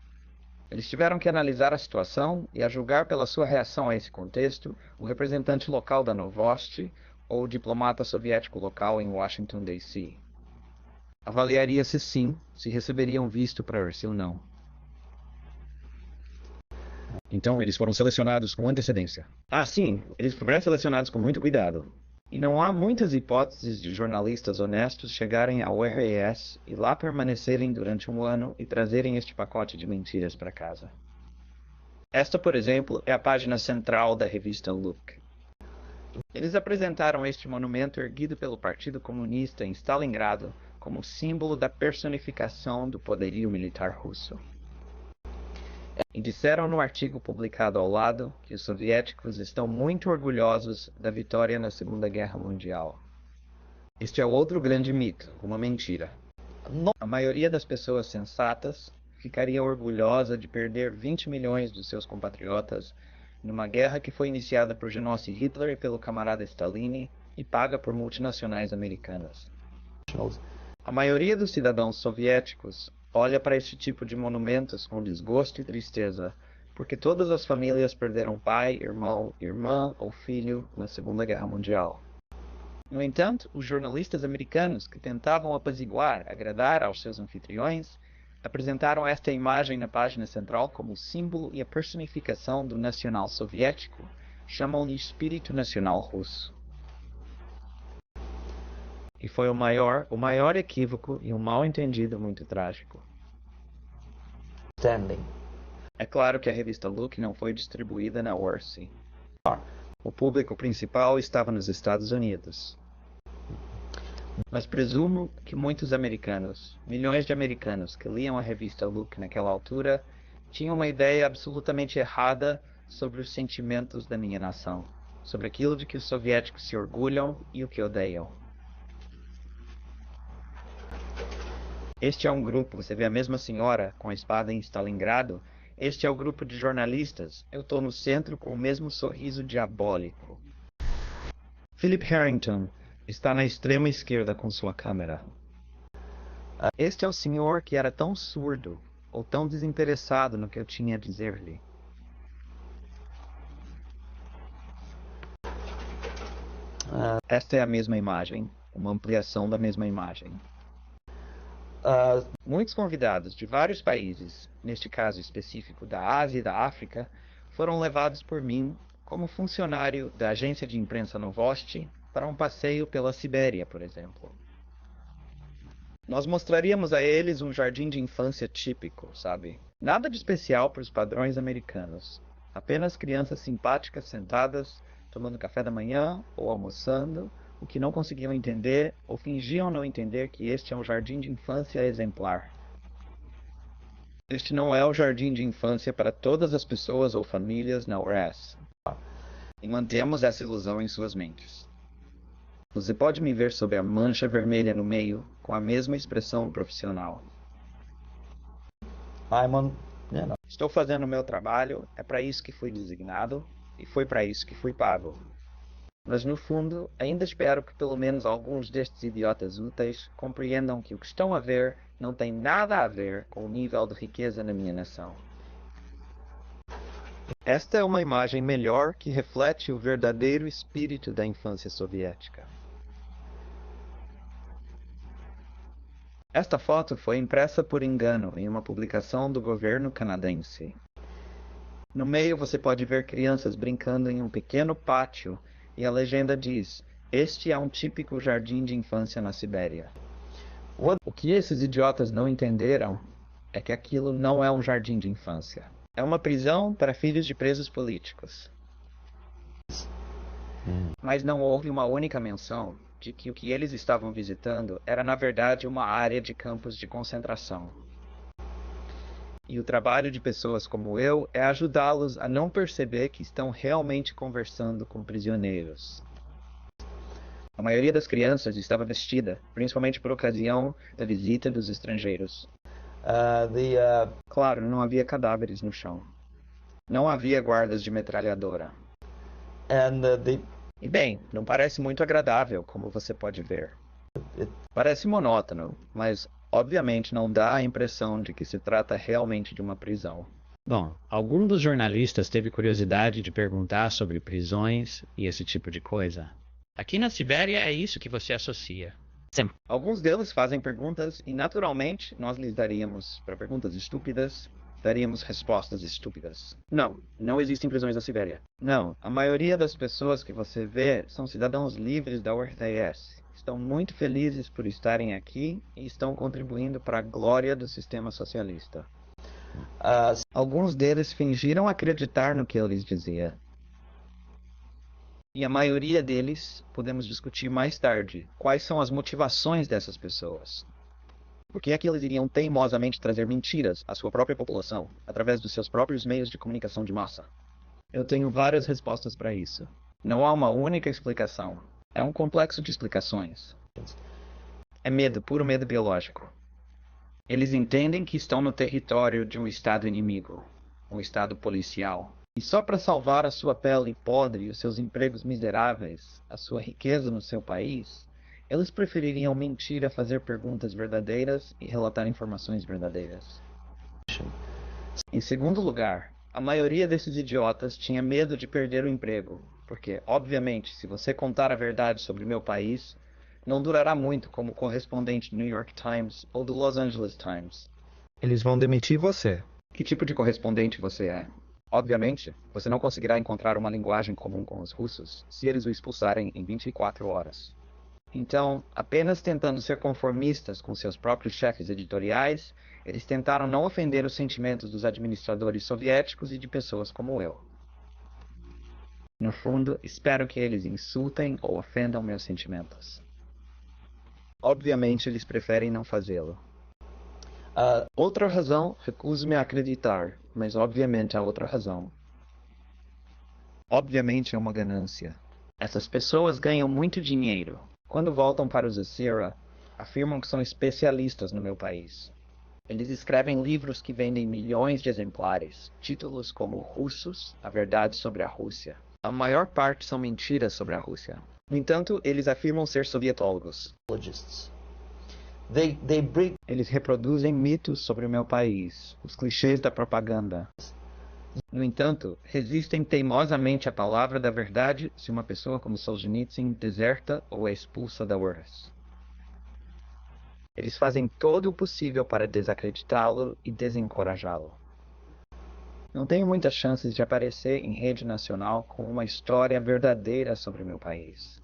Eles tiveram que analisar a situação e, a julgar pela sua reação a esse contexto, o representante local da Novosti ou o diplomata soviético local em Washington, D.C. Avaliaria-se sim se receberiam visto para Ursi ou não. Então eles foram selecionados com antecedência. Sim, eles foram selecionados com muito cuidado. E não há muitas hipóteses de jornalistas honestos chegarem ao RAS e lá permanecerem durante um ano e trazerem este pacote de mentiras para casa. Esta, por exemplo, é a página central da revista Look. Eles apresentaram este monumento erguido pelo Partido Comunista em Stalingrado como símbolo da personificação do poderio militar russo. E disseram no artigo publicado ao lado que os soviéticos estão muito orgulhosos da vitória na Segunda Guerra Mundial. Este é outro grande mito, uma mentira. A maioria das pessoas sensatas ficaria orgulhosa de perder 20 milhões dos seus compatriotas numa guerra que foi iniciada por Genosse Hitler e pelo camarada Stalin e paga por multinacionais americanas. A maioria dos cidadãos soviéticos olha para este tipo de monumentos com desgosto e tristeza, porque todas as famílias perderam pai, irmão, irmã ou filho na Segunda Guerra Mundial. No entanto, os jornalistas americanos que tentavam apaziguar, agradar aos seus anfitriões, apresentaram esta imagem na página central como o símbolo e a personificação do nacional soviético, chamam-lhe espírito nacional russo. E foi o maior equívoco e um mal-entendido muito trágico. É claro que a revista Look não foi distribuída na Orsi. O público principal estava nos Estados Unidos. Mas presumo que muitos americanos, milhões de americanos que liam a revista Look naquela altura, tinham uma ideia absolutamente errada sobre os sentimentos da minha nação, sobre aquilo de que os soviéticos se orgulham e o que odeiam. Este é um grupo, você vê a mesma senhora com a espada em Stalingrado? Este é o grupo de jornalistas. Eu estou no centro com o mesmo sorriso diabólico. Philip Harrington está na extrema esquerda com sua câmera. Este é o senhor que era tão surdo ou tão desinteressado no que eu tinha a dizer-lhe. Esta é a mesma imagem, uma ampliação da mesma imagem. Muitos convidados de vários países, neste caso específico da Ásia e da África, foram levados por mim como funcionário da agência de imprensa Novosti para um passeio pela Sibéria, por exemplo. Nós mostraríamos a eles um jardim de infância típico, sabe? Nada de especial para os padrões americanos. Apenas crianças simpáticas sentadas, tomando café da manhã ou almoçando, o que não conseguiam entender ou fingiam não entender que este é um jardim de infância exemplar. Este não é o jardim de infância para todas as pessoas ou famílias na URSS. E mantemos essa ilusão em suas mentes. Você pode me ver sob a mancha vermelha no meio, com a mesma expressão profissional. Estou fazendo o meu trabalho, é para isso que fui designado, e foi para isso que fui pago. Mas no fundo, ainda espero que pelo menos alguns destes idiotas úteis compreendam que o que estão a ver não tem nada a ver com o nível de riqueza na minha nação. Esta é uma imagem melhor que reflete o verdadeiro espírito da infância soviética. Esta foto foi impressa por engano em uma publicação do governo canadense. No meio você pode ver crianças brincando em um pequeno pátio e a legenda diz: "Este é um típico jardim de infância na Sibéria." O que esses idiotas não entenderam é que aquilo não é um jardim de infância. É uma prisão para filhos de presos políticos. Mas não houve uma única menção de que o que eles estavam visitando era na verdade uma área de campos de concentração. E o trabalho de pessoas como eu é ajudá-los a não perceber que estão realmente conversando com prisioneiros. A maioria das crianças estava vestida, principalmente por ocasião da visita dos estrangeiros. Claro, não havia cadáveres no chão. Não havia guardas de metralhadora. E bem, não parece muito agradável, como você pode ver. Parece monótono, mas obviamente não dá a impressão de que se trata realmente de uma prisão. Bom, algum dos jornalistas teve curiosidade de perguntar sobre prisões e esse tipo de coisa. Aqui na Sibéria é isso que você associa. Sim. Alguns deles fazem perguntas e, naturalmente, nós lhes daríamos, para perguntas estúpidas, daríamos respostas estúpidas. Não existem prisões na Sibéria. Não, a maioria das pessoas que você vê são cidadãos livres da URSS. Estão muito felizes por estarem aqui e estão contribuindo para a glória do sistema socialista. Alguns deles fingiram acreditar no que eu lhes dizia. E a maioria deles podemos discutir mais tarde quais são as motivações dessas pessoas. Por que é que eles iriam teimosamente trazer mentiras à sua própria população, através dos seus próprios meios de comunicação de massa? Eu tenho várias respostas para isso. Não há uma única explicação. É um complexo de explicações. É medo, puro medo biológico. Eles entendem que estão no território de um estado inimigo, um estado policial. E só para salvar a sua pele podre e os seus empregos miseráveis, a sua riqueza no seu país, eles prefeririam mentir a fazer perguntas verdadeiras e relatar informações verdadeiras. Em segundo lugar, a maioria desses idiotas tinha medo de perder o emprego, porque, obviamente, se você contar a verdade sobre meu país, não durará muito como correspondente do New York Times ou do Los Angeles Times. Eles vão demitir você. Que tipo de correspondente você é? Obviamente, você não conseguirá encontrar uma linguagem comum com os russos se eles o expulsarem em 24 horas. Então, apenas tentando ser conformistas com seus próprios chefes editoriais, eles tentaram não ofender os sentimentos dos administradores soviéticos e de pessoas como eu. No fundo, espero que eles insultem ou ofendam meus sentimentos. Obviamente, eles preferem não fazê-lo. Outra razão, recuso-me a acreditar, mas obviamente há outra razão. Obviamente é uma ganância. Essas pessoas ganham muito dinheiro. Quando voltam para os Asira, afirmam que são especialistas no meu país. Eles escrevem livros que vendem milhões de exemplares, títulos como Russos, a verdade sobre a Rússia. A maior parte são mentiras sobre a Rússia. No entanto, eles afirmam ser sovietólogos. Eles reproduzem mitos sobre o meu país, os clichês da propaganda. No entanto, resistem teimosamente à palavra da verdade se uma pessoa como Solzhenitsyn deserta ou é expulsa da URSS. Eles fazem todo o possível para desacreditá-lo e desencorajá-lo. Não tenho muitas chances de aparecer em rede nacional com uma história verdadeira sobre meu país.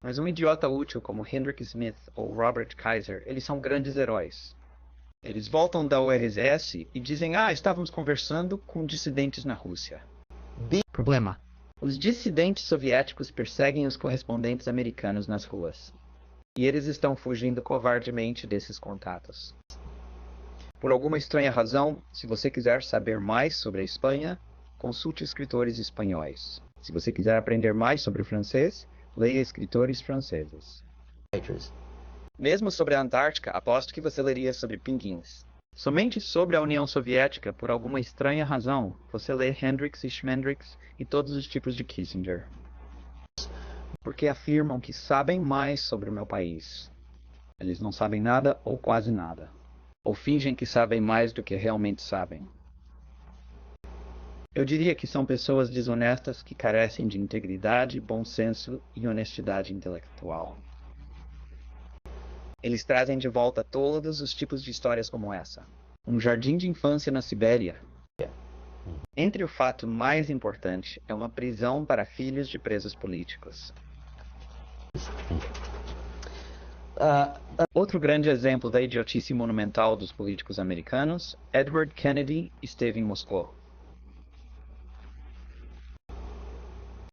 Mas um idiota útil como Hendrik Smith ou Robert Kaiser, eles são grandes heróis. Eles voltam da URSS e dizem, estávamos conversando com dissidentes na Rússia. Problema. Os dissidentes soviéticos perseguem os correspondentes americanos nas ruas. E eles estão fugindo covardemente desses contatos. Por alguma estranha razão, se você quiser saber mais sobre a Espanha, consulte escritores espanhóis. Se você quiser aprender mais sobre o francês, leia escritores franceses. Mesmo sobre a Antártica, aposto que você leria sobre pinguins. Somente sobre a União Soviética, por alguma estranha razão, você lê Hendricks e Schmendricks e todos os tipos de Kissinger. Porque afirmam que sabem mais sobre o meu país. Eles não sabem nada ou quase nada. Ou fingem que sabem mais do que realmente sabem. Eu diria que são pessoas desonestas que carecem de integridade, bom senso e honestidade intelectual. Eles trazem de volta todos os tipos de histórias como essa. Um jardim de infância na Sibéria. Entre o fato mais importante é uma prisão para filhos de presos políticos. Outro grande exemplo da idiotice monumental dos políticos americanos, Edward Kennedy esteve em Moscou.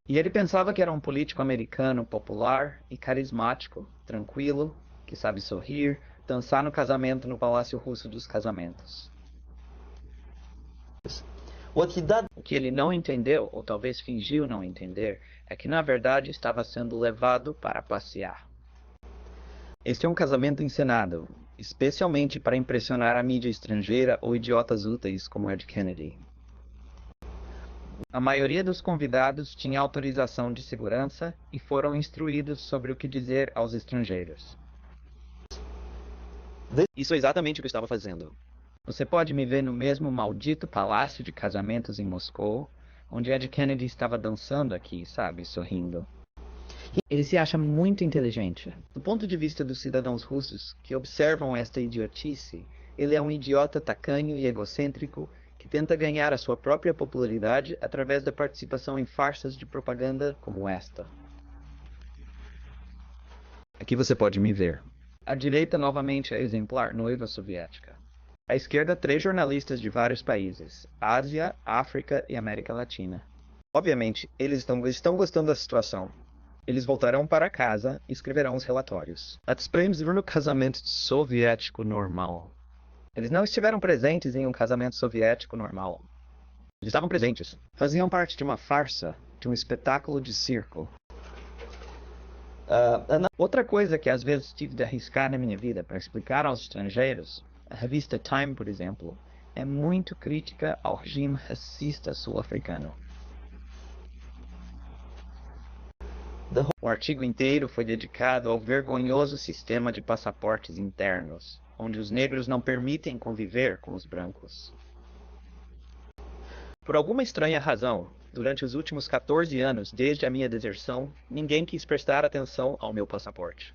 E ele pensava que era um político americano popular e carismático, tranquilo, que sabe sorrir, dançar no casamento no Palácio Russo dos Casamentos. O que ele não entendeu, ou talvez fingiu não entender, é que na verdade estava sendo levado para passear. Este é um casamento encenado, especialmente para impressionar a mídia estrangeira ou idiotas úteis como Ed Kennedy. A maioria dos convidados tinha autorização de segurança e foram instruídos sobre o que dizer aos estrangeiros. Isso é exatamente o que eu estava fazendo. Você pode me ver no mesmo maldito palácio de casamentos em Moscou, onde Ed Kennedy estava dançando aqui, sabe, sorrindo. Ele se acha muito inteligente. Do ponto de vista dos cidadãos russos que observam esta idiotice, ele é um idiota tacanho e egocêntrico que tenta ganhar a sua própria popularidade através da participação em farsas de propaganda como esta. Aqui você pode me ver. A direita novamente é exemplar noiva soviética. À esquerda, 3 jornalistas de vários países, Ásia, África e América Latina. Obviamente, eles estão gostando da situação. Eles voltarão para casa e escreverão os relatórios. Esperemos ver no casamento soviético normal. Eles não estiveram presentes em um casamento soviético normal. Eles estavam presentes. Faziam parte de uma farsa, de um espetáculo de circo. Outra coisa que às vezes tive de arriscar na minha vida para explicar aos estrangeiros, a revista Time, por exemplo, é muito crítica ao regime racista sul-africano. O artigo inteiro foi dedicado ao vergonhoso sistema de passaportes internos, onde os negros não permitem conviver com os brancos. Por alguma estranha razão, durante os últimos 14 anos, desde a minha deserção, ninguém quis prestar atenção ao meu passaporte.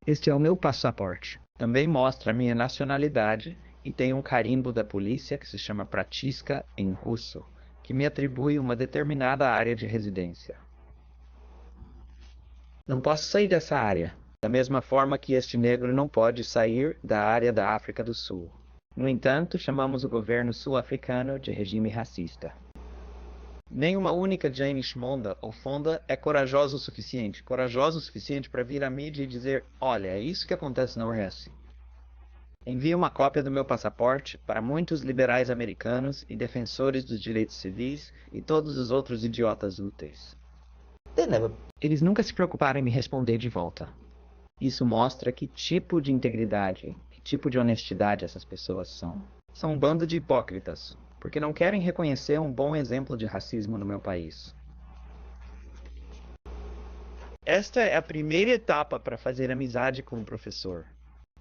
Este é o meu passaporte. Também mostra a minha nacionalidade e tem um carimbo da polícia que se chama Pratiska em russo, que me atribui uma determinada área de residência. Não posso sair dessa área, da mesma forma que este negro não pode sair da área da África do Sul. No entanto, chamamos o governo sul-africano de regime racista. Nenhuma única Jane Shmonda ou Fonda é corajosa o suficiente para vir à mídia e dizer: olha, é isso que acontece na URS. Envie uma cópia do meu passaporte para muitos liberais americanos e defensores dos direitos civis e todos os outros idiotas úteis. Eles nunca se preocuparam em me responder de volta. Isso mostra que tipo de integridade, que tipo de honestidade essas pessoas são. São um bando de hipócritas, porque não querem reconhecer um bom exemplo de racismo no meu país. Esta é a primeira etapa para fazer amizade com o professor.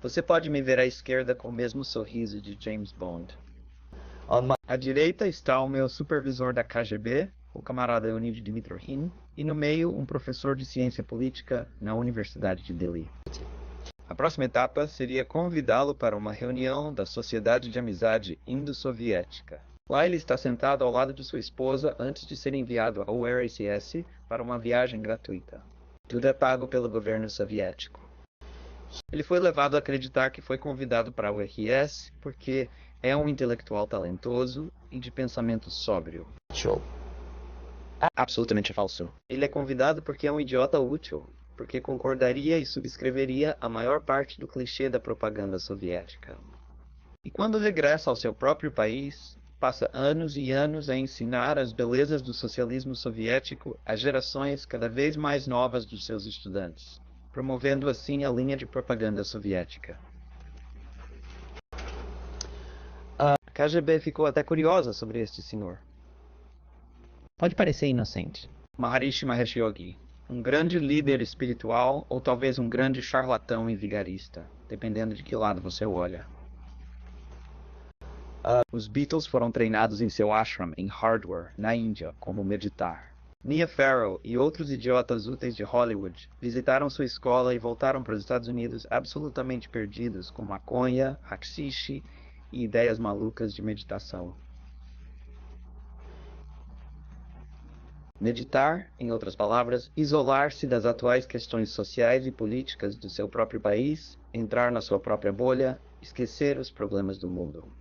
Você pode me ver à esquerda com o mesmo sorriso de James Bond. À direita está o meu supervisor da KGB, o camarada Leonid Dimitrokhin, e no meio um professor de ciência política na Universidade de Delhi. A próxima etapa seria convidá-lo para uma reunião da Sociedade de Amizade Indo-Soviética. Lá ele está sentado ao lado de sua esposa antes de ser enviado ao URSS para uma viagem gratuita. Tudo é pago pelo governo soviético. Ele foi levado a acreditar que foi convidado para o URSS porque é um intelectual talentoso e de pensamento sóbrio. Absolutamente falso. Ele é convidado porque é um idiota útil, porque concordaria e subscreveria a maior parte do clichê da propaganda soviética. E quando regressa ao seu próprio país, passa anos e anos a ensinar as belezas do socialismo soviético às gerações cada vez mais novas dos seus estudantes, promovendo assim a linha de propaganda soviética. A KGB ficou até curiosa sobre este senhor. Pode parecer inocente. Maharishi Mahesh Yogi, um grande líder espiritual ou talvez um grande charlatão e vigarista, dependendo de que lado você olha. Os Beatles foram treinados em seu ashram em Hardware, na Índia, como meditar. Mia Farrow e outros idiotas úteis de Hollywood visitaram sua escola e voltaram para os Estados Unidos absolutamente perdidos com maconha, haxixe e ideias malucas de meditação. Meditar, em outras palavras, isolar-se das atuais questões sociais e políticas do seu próprio país, entrar na sua própria bolha, esquecer os problemas do mundo.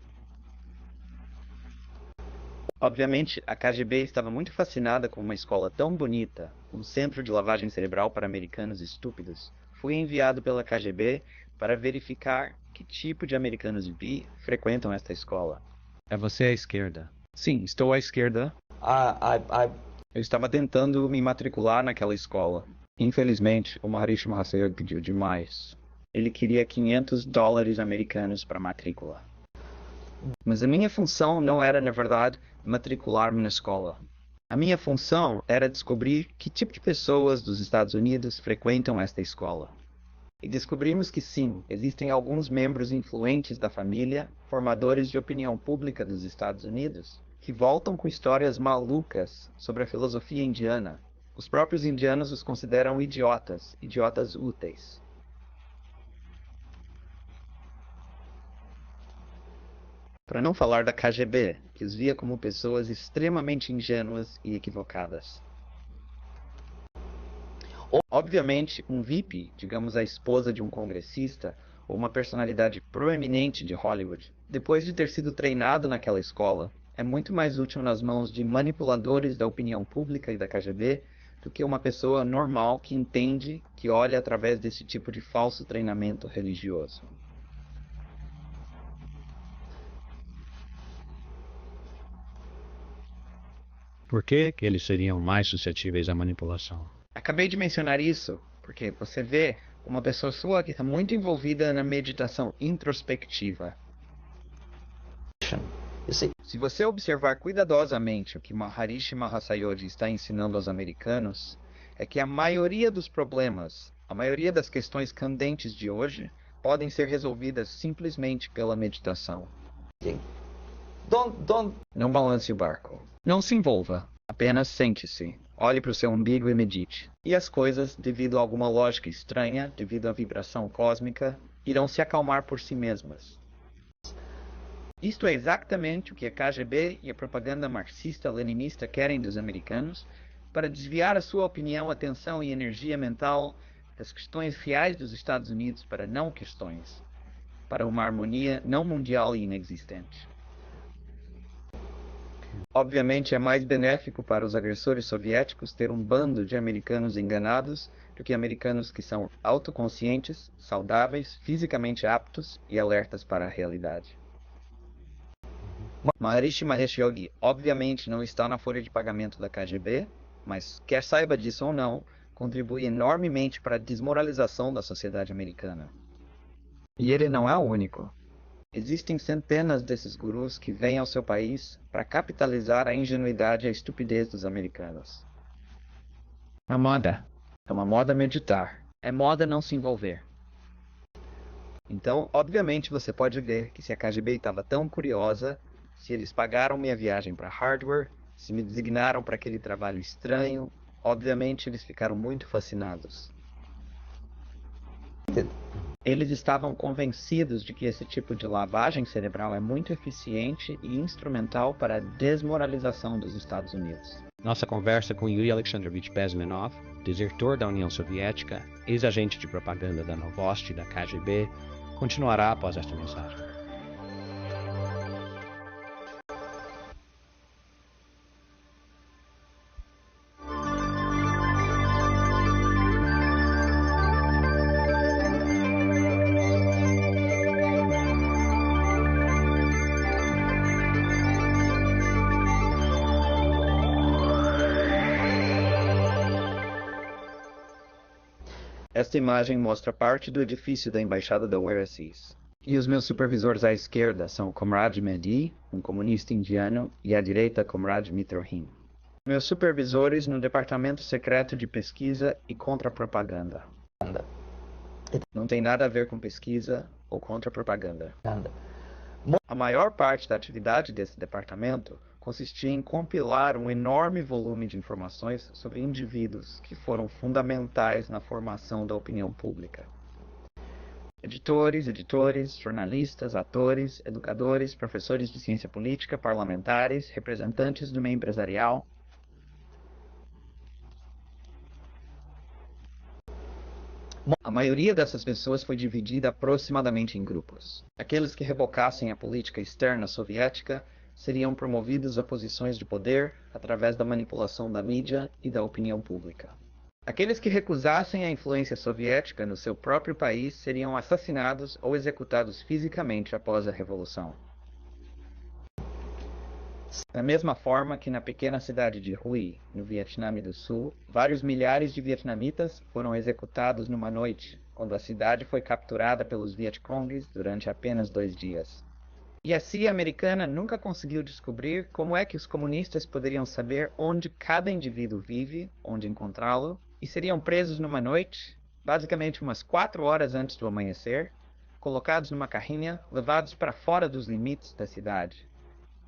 Obviamente, a KGB estava muito fascinada com uma escola tão bonita, um centro de lavagem cerebral para americanos estúpidos. Fui enviado pela KGB para verificar que tipo de americanos bi frequentam esta escola. É você à esquerda. Sim, estou à esquerda. Eu estava tentando me matricular naquela escola. Infelizmente, o Maharishi Mahesh Yogi pediu demais. Ele queria $500 americanos para matrícula. Mas a minha função não era, na verdade, matricular-me na escola. A minha função era descobrir que tipo de pessoas dos Estados Unidos frequentam esta escola. E descobrimos que sim, existem alguns membros influentes da família, formadores de opinião pública dos Estados Unidos, que voltam com histórias malucas sobre a filosofia indiana. Os próprios indianos os consideram idiotas, idiotas úteis. Para não falar da KGB, que os via como pessoas extremamente ingênuas e equivocadas. Obviamente, um VIP, digamos a esposa de um congressista, ou uma personalidade proeminente de Hollywood, depois de ter sido treinado naquela escola, é muito mais útil nas mãos de manipuladores da opinião pública e da KGB do que uma pessoa normal que entende, que olha através desse tipo de falso treinamento religioso. Por que eles seriam mais suscetíveis à manipulação? Acabei de mencionar isso, porque você vê uma pessoa que está muito envolvida na meditação introspectiva. Se você observar cuidadosamente o que Maharishi Mahesh Yogi está ensinando aos americanos, é que a maioria dos problemas, a maioria das questões candentes de hoje, podem ser resolvidas simplesmente pela meditação. Não balance o barco. Não se envolva. Apenas sente-se. Olhe para o seu umbigo e medite. E as coisas, devido a alguma lógica estranha, devido à vibração cósmica, irão se acalmar por si mesmas. Isto é exatamente o que a KGB e a propaganda marxista-leninista querem dos americanos para desviar a sua opinião, atenção e energia mental das questões reais dos Estados Unidos para não questões, para uma harmonia não mundial e inexistente. Obviamente é mais benéfico para os agressores soviéticos ter um bando de americanos enganados do que americanos que são autoconscientes, saudáveis, fisicamente aptos e alertas para a realidade. Maharishi Mahesh Yogi obviamente não está na folha de pagamento da KGB, mas quer saiba disso ou não, contribui enormemente para a desmoralização da sociedade americana. E ele não é o único. Existem centenas desses gurus que vêm ao seu país para capitalizar a ingenuidade e a estupidez dos americanos. A moda. É uma moda meditar. É moda não se envolver. Então, obviamente, você pode ver que se a KGB estava tão curiosa, se eles pagaram minha viagem para Hardware, se me designaram para aquele trabalho estranho, obviamente eles ficaram muito fascinados. Eles estavam convencidos de que esse tipo de lavagem cerebral é muito eficiente e instrumental para a desmoralização dos Estados Unidos. Nossa conversa com Yuri Alexandrovich Bezmenov, desertor da União Soviética, ex-agente de propaganda da Novosti e da KGB, continuará após esta mensagem. Esta imagem mostra parte do edifício da Embaixada da URSS. E os meus supervisores à esquerda são o Comrade Mehdi, um comunista indiano, e à direita, Comrade Mitrohin. Meus supervisores no Departamento Secreto de Pesquisa e Contra-Propaganda. Não tem nada a ver com pesquisa ou contra-propaganda. A maior parte da atividade desse departamento consistia em compilar um enorme volume de informações sobre indivíduos que foram fundamentais na formação da opinião pública. Editores, jornalistas, atores, educadores, professores de ciência política, parlamentares, representantes do meio empresarial. A maioria dessas pessoas foi dividida aproximadamente em grupos. Aqueles que revocassem a política externa soviética seriam promovidos a posições de poder através da manipulação da mídia e da opinião pública. Aqueles que recusassem a influência soviética no seu próprio país seriam assassinados ou executados fisicamente após a Revolução. Da mesma forma que na pequena cidade de Hue, no Vietnã do Sul, vários milhares de vietnamitas foram executados numa noite, quando a cidade foi capturada pelos Vietcongues durante apenas 2 dias. E a CIA americana nunca conseguiu descobrir como é que os comunistas poderiam saber onde cada indivíduo vive, onde encontrá-lo, e seriam presos numa noite, basicamente umas 4 horas antes do amanhecer, colocados numa carrinha, levados para fora dos limites da cidade.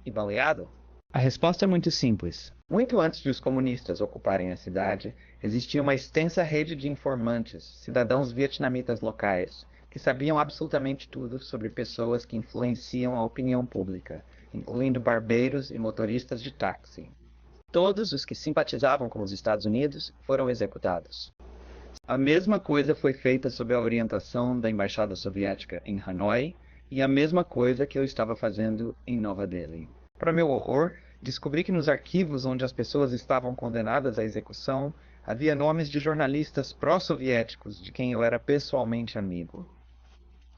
E baleado? A resposta é muito simples. Muito antes de os comunistas ocuparem a cidade, existia uma extensa rede de informantes, cidadãos vietnamitas locais, que sabiam absolutamente tudo sobre pessoas que influenciam a opinião pública, incluindo barbeiros e motoristas de táxi. Todos os que simpatizavam com os Estados Unidos foram executados. A mesma coisa foi feita sob a orientação da Embaixada Soviética em Hanoi, e a mesma coisa que eu estava fazendo em Nova Delhi. Para meu horror, descobri que nos arquivos onde as pessoas estavam condenadas à execução, havia nomes de jornalistas pró-soviéticos de quem eu era pessoalmente amigo.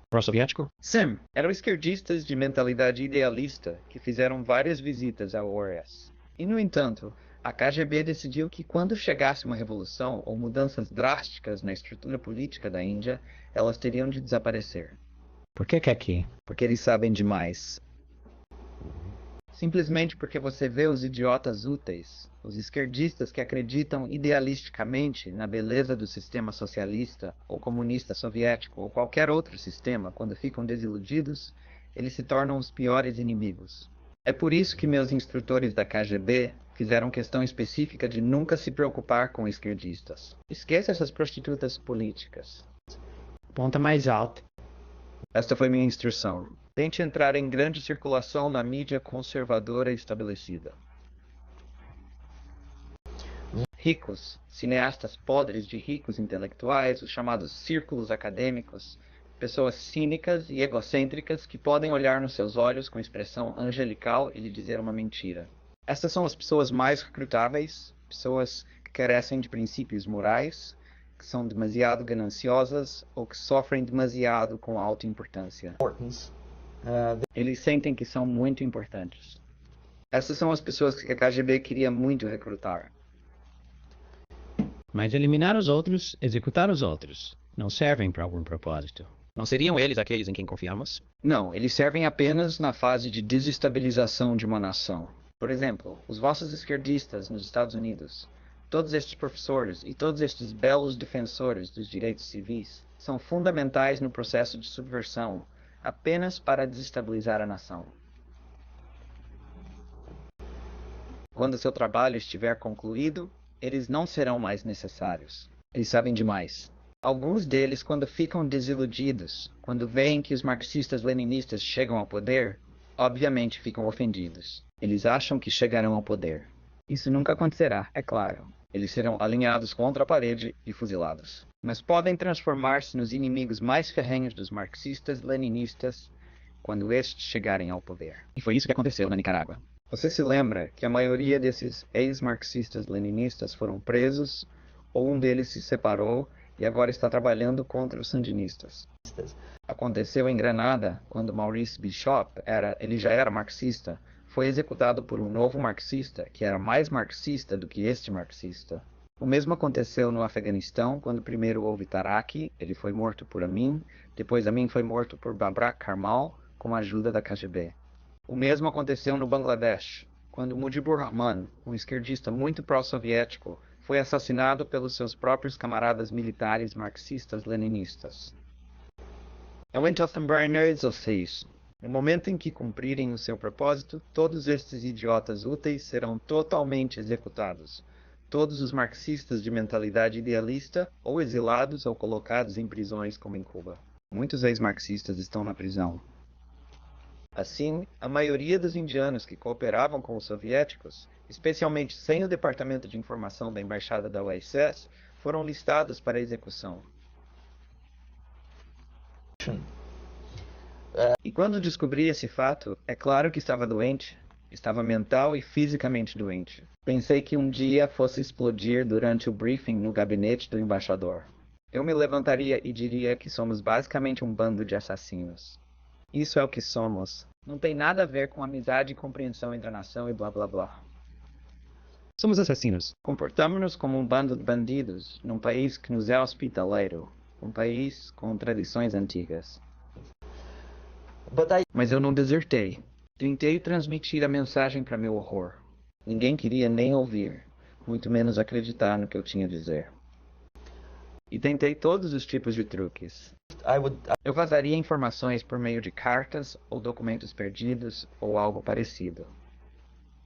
Pró-soviético? Sim, eram esquerdistas de mentalidade idealista que fizeram várias visitas ao URSS. E, no entanto, a KGB decidiu que quando chegasse uma revolução ou mudanças drásticas na estrutura política da Índia, elas teriam de desaparecer. Por que é aqui? Porque eles sabem demais. Simplesmente porque você vê os idiotas úteis, os esquerdistas que acreditam idealisticamente na beleza do sistema socialista ou comunista soviético ou qualquer outro sistema, quando ficam desiludidos, eles se tornam os piores inimigos. É por isso que meus instrutores da KGB fizeram questão específica de nunca se preocupar com esquerdistas. Esqueça essas prostitutas políticas. Ponta mais alta. Esta foi minha instrução. Tente entrar em grande circulação na mídia conservadora estabelecida. Ricos, cineastas podres de ricos intelectuais, os chamados círculos acadêmicos, pessoas cínicas e egocêntricas que podem olhar nos seus olhos com expressão angelical e lhe dizer uma mentira. Essas são as pessoas mais recrutáveis, pessoas que carecem de princípios morais, que são demasiado gananciosas ou que sofrem demasiado com alta importância. Eles sentem que são muito importantes. Essas são as pessoas que a KGB queria muito recrutar. Mas eliminar os outros, executar os outros, não servem para algum propósito. Não seriam eles aqueles em quem confiamos? Não, eles servem apenas na fase de desestabilização de uma nação. Por exemplo, os vossos esquerdistas nos Estados Unidos, todos estes professores e todos estes belos defensores dos direitos civis são fundamentais no processo de subversão, apenas para desestabilizar a nação. Quando seu trabalho estiver concluído, eles não serão mais necessários. Eles sabem demais. Alguns deles, quando ficam desiludidos, quando veem que os marxistas-leninistas chegam ao poder, obviamente ficam ofendidos. Eles acham que chegarão ao poder. Isso nunca acontecerá, é claro. Eles serão alinhados contra a parede e fuzilados. Mas podem transformar-se nos inimigos mais ferrenhos dos marxistas-leninistas quando estes chegarem ao poder. E foi isso que aconteceu na Nicarágua. Você se lembra que a maioria desses ex-marxistas-leninistas foram presos, ou um deles se separou e agora está trabalhando contra os sandinistas. Aconteceu em Granada, quando Maurice Bishop, ele já era marxista, foi executado por um novo marxista, que era mais marxista do que este marxista. O mesmo aconteceu no Afeganistão, quando primeiro houve Taraki, ele foi morto por Amin, depois Amin foi morto por Babrak Karmal, com a ajuda da KGB. O mesmo aconteceu no Bangladesh, quando Mujibur Rahman, um esquerdista muito pró-soviético, foi assassinado pelos seus próprios camaradas militares marxistas-leninistas. Eu então também vocês. No momento em que cumprirem o seu propósito, todos estes idiotas úteis serão totalmente executados. Todos os marxistas de mentalidade idealista, ou exilados ou colocados em prisões como em Cuba. Muitos ex-marxistas estão na prisão. Assim, a maioria dos indianos que cooperavam com os soviéticos, especialmente sem o Departamento de Informação da Embaixada da URSS, foram listados para execução. E quando descobri esse fato, é claro que estava doente. Estava mental e fisicamente doente. Pensei que um dia fosse explodir durante o briefing no gabinete do embaixador. Eu me levantaria e diria que somos basicamente um bando de assassinos. Isso é o que somos. Não tem nada a ver com amizade e compreensão entre a nação e blá blá blá. Somos assassinos. Comportamos-nos como um bando de bandidos, num país que nos é hospitaleiro. Um país com tradições antigas. Mas eu não desertei. Tentei transmitir a mensagem para meu horror. Ninguém queria nem ouvir, muito menos acreditar no que eu tinha a dizer. E tentei todos os tipos de truques. Eu vazaria informações por meio de cartas ou documentos perdidos ou algo parecido.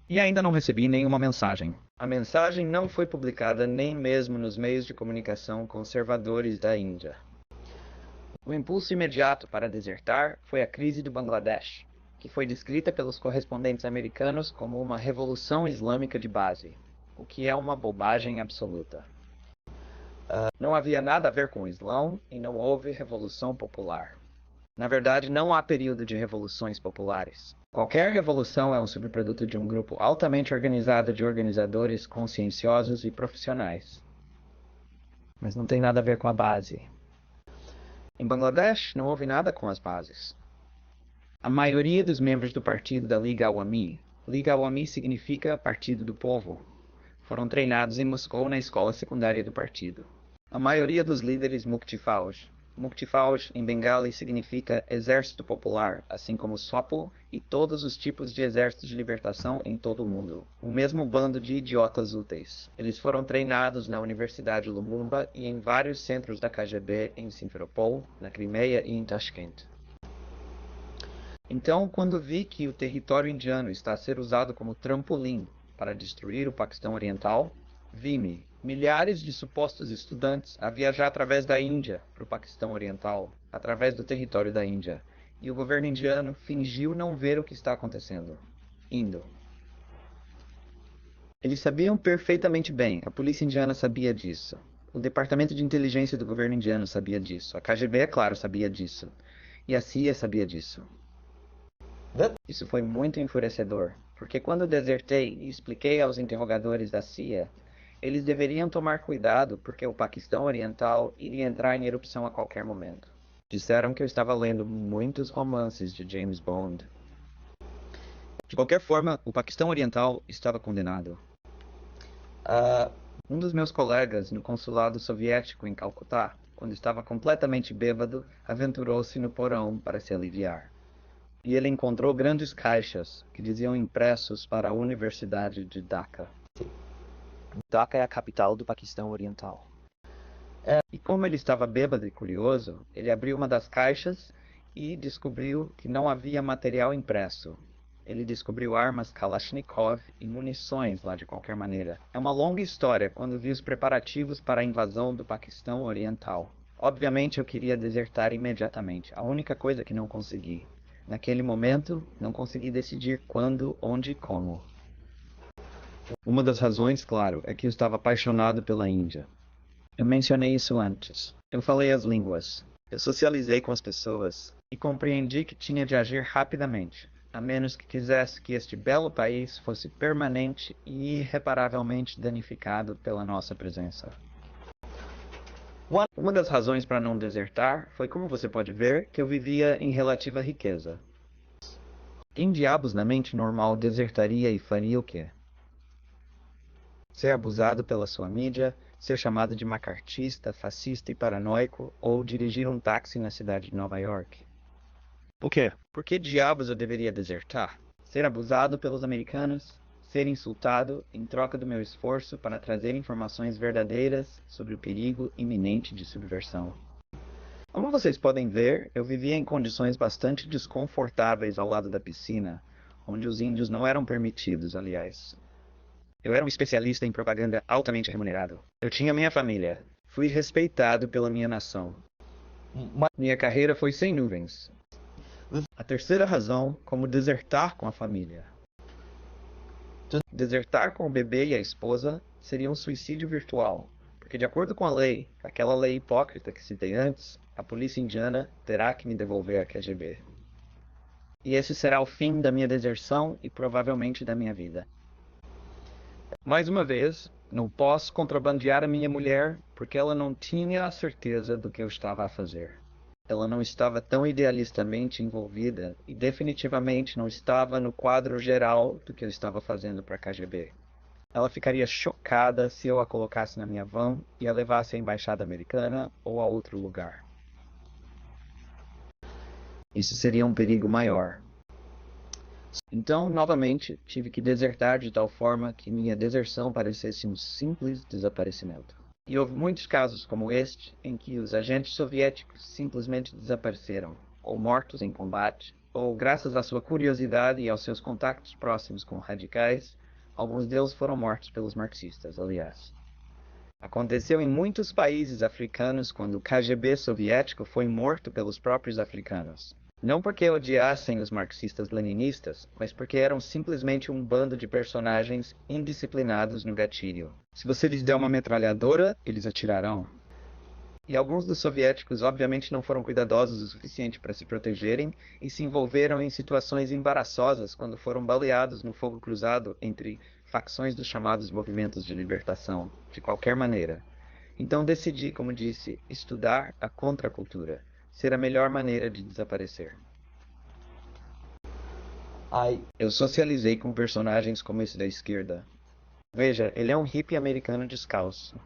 E ainda não recebi nenhuma mensagem. A mensagem não foi publicada nem mesmo nos meios de comunicação conservadores da Índia. O impulso imediato para desertar foi a crise do Bangladesh, que foi descrita pelos correspondentes americanos como uma revolução islâmica de base, o que é uma bobagem absoluta. Não havia nada a ver com o Islão e não houve revolução popular. Na verdade, não há período de revoluções populares. Qualquer revolução é um subproduto de um grupo altamente organizado de organizadores conscienciosos e profissionais. Mas não tem nada a ver com a base. Em Bangladesh, não houve nada com as bases. A maioria dos membros do partido da Liga Awami, Liga Awami significa Partido do Povo, foram treinados em Moscou na escola secundária do partido. A maioria dos líderes Mukti Fauj. Mukti Fauj em Bengali significa Exército Popular, assim como Swapo e todos os tipos de exércitos de libertação em todo o mundo. O mesmo bando de idiotas úteis. Eles foram treinados na Universidade Lumumba e em vários centros da KGB em Simferopol, na Crimeia e em Tashkent. Então, quando vi que o território indiano está a ser usado como trampolim para destruir o Paquistão Oriental, vi-me, milhares de supostos estudantes, a viajar através da Índia para o Paquistão Oriental, através do território da Índia, e o governo indiano fingiu não ver o que está acontecendo. Indo. Eles sabiam perfeitamente bem, a polícia indiana sabia disso. O departamento de inteligência do governo indiano sabia disso. A KGB, é claro, sabia disso. E a CIA sabia disso. Isso foi muito enfurecedor, porque quando desertei e expliquei aos interrogadores da CIA, eles deveriam tomar cuidado porque o Paquistão Oriental iria entrar em erupção a qualquer momento. Disseram que eu estava lendo muitos romances de James Bond. De qualquer forma, o Paquistão Oriental estava condenado. Um dos meus colegas no consulado soviético em Calcutá, quando estava completamente bêbado, aventurou-se no porão para se aliviar. E ele encontrou grandes caixas que diziam impressos para a Universidade de Dhaka. Dhaka é a capital do Paquistão Oriental. E como ele estava bêbado e curioso, ele abriu uma das caixas e descobriu que não havia material impresso. Ele descobriu armas Kalashnikov e munições lá de qualquer maneira. É uma longa história quando vi os preparativos para a invasão do Paquistão Oriental. Obviamente eu queria desertar imediatamente, a única coisa que não consegui. Naquele momento, não consegui decidir quando, onde e como. Uma das razões, claro, é que eu estava apaixonado pela Índia. Eu mencionei isso antes. Eu falei as línguas. Eu socializei com as pessoas e compreendi que tinha de agir rapidamente, a menos que quisesse que este belo país fosse permanente e irreparavelmente danificado pela nossa presença. Uma das razões para não desertar foi, como você pode ver, que eu vivia em relativa riqueza. Quem diabos na mente normal desertaria e faria o quê? Ser abusado pela sua mídia, ser chamado de macartista, fascista e paranoico, ou dirigir um táxi na cidade de Nova York. O quê? Por que diabos eu deveria desertar? Ser abusado pelos americanos? Ser insultado em troca do meu esforço para trazer informações verdadeiras sobre o perigo iminente de subversão? Como vocês podem ver, eu vivia em condições bastante desconfortáveis ao lado da piscina, onde os índios não eram permitidos, aliás. Eu era um especialista em propaganda altamente remunerado. Eu tinha minha família. Fui respeitado pela minha nação. Minha carreira foi sem nuvens. A terceira razão, como desertar com a família. Desertar com o bebê e a esposa seria um suicídio virtual, porque de acordo com a lei, aquela lei hipócrita que citei antes, a polícia indiana terá que me devolver a KGB. E esse será o fim da minha deserção e provavelmente da minha vida. Mais uma vez, não posso contrabandear a minha mulher porque ela não tinha a certeza do que eu estava a fazer. Ela não estava tão idealistamente envolvida e definitivamente não estava no quadro geral do que eu estava fazendo para a KGB. Ela ficaria chocada se eu a colocasse na minha van e a levasse à embaixada americana ou a outro lugar. Isso seria um perigo maior. Então, novamente, tive que desertar de tal forma que minha deserção parecesse um simples desaparecimento. E houve muitos casos como este, em que os agentes soviéticos simplesmente desapareceram, ou mortos em combate, ou graças à sua curiosidade e aos seus contactos próximos com radicais, alguns deles foram mortos pelos marxistas, aliás. Aconteceu em muitos países africanos quando o KGB soviético foi morto pelos próprios africanos. Não porque odiassem os marxistas-leninistas, mas porque eram simplesmente um bando de personagens indisciplinados no gatilho. Se você lhes der uma metralhadora, eles atirarão. E alguns dos soviéticos obviamente não foram cuidadosos o suficiente para se protegerem e se envolveram em situações embaraçosas quando foram baleados no fogo cruzado entre facções dos chamados movimentos de libertação, de qualquer maneira. Então decidi, como disse, estudar a contracultura. Ser a melhor maneira de desaparecer. Eu socializei com personagens como esse da esquerda. Veja, ele é um hippie americano descalço.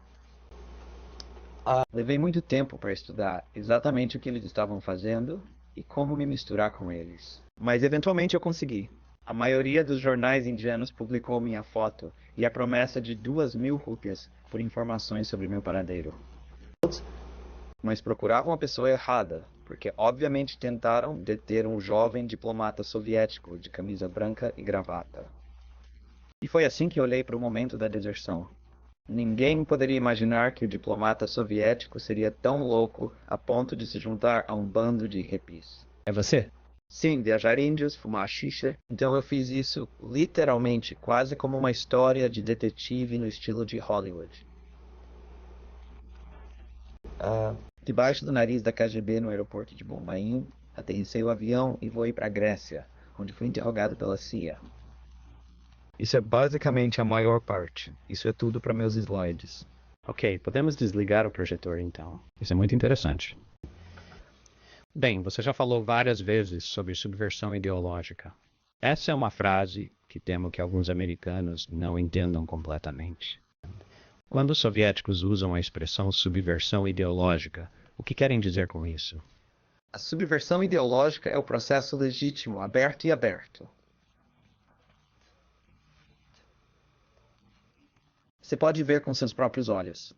Levei muito tempo para estudar exatamente o que eles estavam fazendo e como me misturar com eles. Mas eventualmente eu consegui. A maioria dos jornais indianos publicou minha foto e a promessa de 2.000 rúpias por informações sobre meu paradeiro. Mas procuravam a pessoa errada, porque obviamente tentaram deter um jovem diplomata soviético de camisa branca e gravata. E foi assim que olhei para o momento da deserção. Ninguém poderia imaginar que o diplomata soviético seria tão louco a ponto de se juntar a um bando de hippies. É você? Sim, viajar índios, fumar xixa. Então eu fiz isso literalmente, quase como uma história de detetive no estilo de Hollywood. Debaixo do nariz da KGB no aeroporto de Bombaim, aterrissei o avião e voei para a Grécia, onde fui interrogado pela CIA. Isso é basicamente a maior parte. Isso é tudo para meus slides. Ok, podemos desligar o projetor então. Isso é muito interessante. Bem, você já falou várias vezes sobre subversão ideológica. Essa é uma frase que temo que alguns americanos não entendam completamente. Quando os soviéticos usam a expressão subversão ideológica, o que querem dizer com isso? A subversão ideológica é o processo legítimo, aberto e aberto. Você pode ver com seus próprios olhos.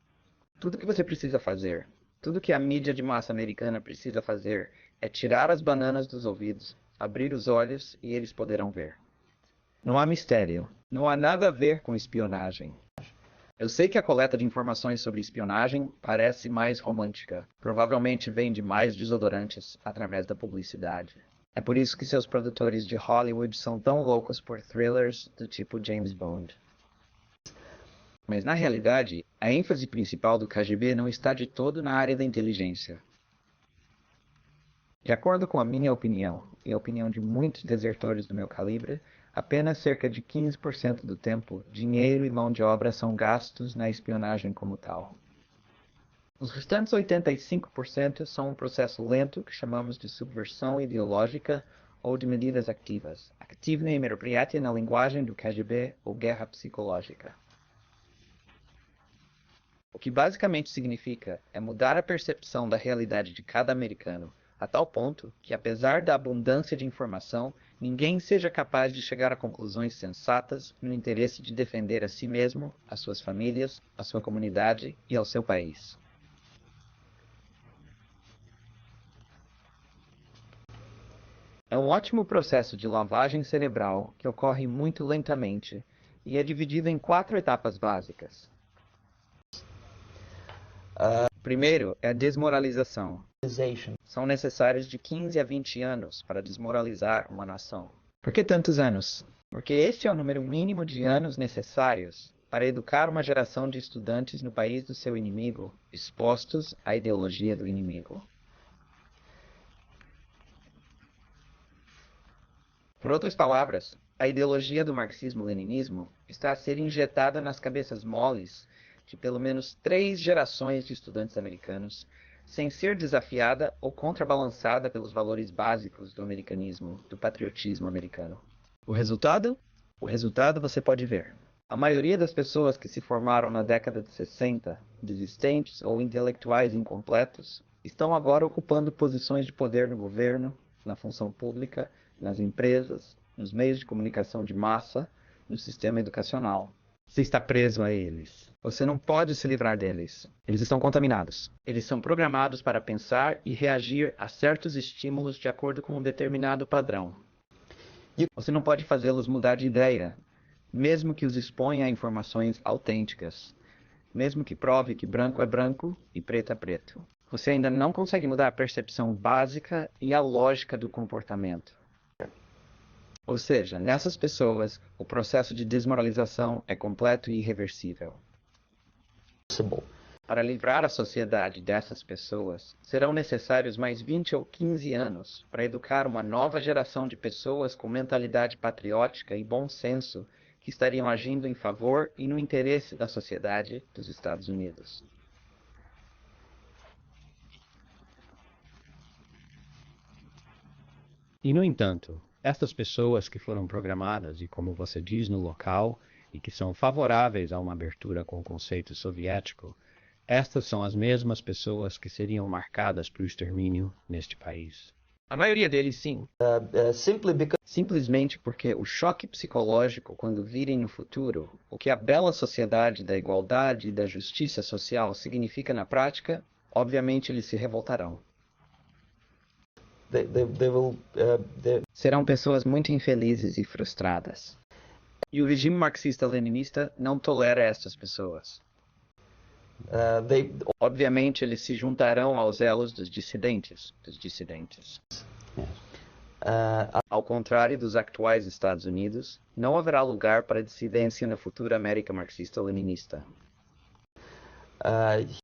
Tudo que você precisa fazer, tudo que a mídia de massa americana precisa fazer é tirar as bananas dos ouvidos, abrir os olhos e eles poderão ver. Não há mistério, não há nada a ver com espionagem. Eu sei que a coleta de informações sobre espionagem parece mais romântica. Provavelmente vem de mais desodorantes através da publicidade. É por isso que seus produtores de Hollywood são tão loucos por thrillers do tipo James Bond. Mas na realidade, a ênfase principal do KGB não está de todo na área da inteligência. De acordo com a minha opinião, e a opinião de muitos desertores do meu calibre, apenas cerca de 15% do tempo, dinheiro e mão de obra são gastos na espionagem como tal. Os restantes 85% são um processo lento que chamamos de subversão ideológica ou de medidas ativas, активные мероприятия na linguagem do KGB ou guerra psicológica. O que basicamente significa é mudar a percepção da realidade de cada americano, a tal ponto que, apesar da abundância de informação, ninguém seja capaz de chegar a conclusões sensatas no interesse de defender a si mesmo, as suas famílias, a sua comunidade e ao seu país. É um ótimo processo de lavagem cerebral que ocorre muito lentamente e é dividido em 4 etapas básicas. Primeiro é a desmoralização. São necessários de 15 a 20 anos para desmoralizar uma nação. Por que tantos anos? Porque este é o número mínimo de anos necessários para educar uma geração de estudantes no país do seu inimigo, expostos à ideologia do inimigo. Por outras palavras, a ideologia do marxismo-leninismo está a ser injetada nas cabeças moles de pelo menos 3 gerações de estudantes americanos, sem ser desafiada ou contrabalançada pelos valores básicos do americanismo, do patriotismo americano. O resultado? O resultado você pode ver. A maioria das pessoas que se formaram na década de 60, desistentes ou intelectuais incompletos, estão agora ocupando posições de poder no governo, na função pública, nas empresas, nos meios de comunicação de massa, no sistema educacional. Você está preso a eles. Você não pode se livrar deles. Eles estão contaminados. Eles são programados para pensar e reagir a certos estímulos de acordo com um determinado padrão. Você não pode fazê-los mudar de ideia, mesmo que os exponha a informações autênticas, mesmo que prove que branco é branco e preto é preto. Você ainda não consegue mudar a percepção básica e a lógica do comportamento. Ou seja, nessas pessoas, o processo de desmoralização é completo e irreversível. Para livrar a sociedade dessas pessoas, serão necessários mais 20 ou 15 anos para educar uma nova geração de pessoas com mentalidade patriótica e bom senso que estariam agindo em favor e no interesse da sociedade dos Estados Unidos. E, no entanto, estas pessoas que foram programadas e, como você diz, no local, e que são favoráveis a uma abertura com o conceito soviético, estas são as mesmas pessoas que seriam marcadas para o extermínio neste país. A maioria deles, sim. Simplesmente porque o choque psicológico, quando virem no futuro, o que a bela sociedade da igualdade e da justiça social significa na prática, obviamente eles se revoltarão. Serão pessoas muito infelizes e frustradas. E o regime marxista-leninista não tolera estas pessoas. Obviamente, eles se juntarão aos elos dos dissidentes. Ao contrário dos atuais Estados Unidos, não haverá lugar para dissidência na futura América marxista-leninista.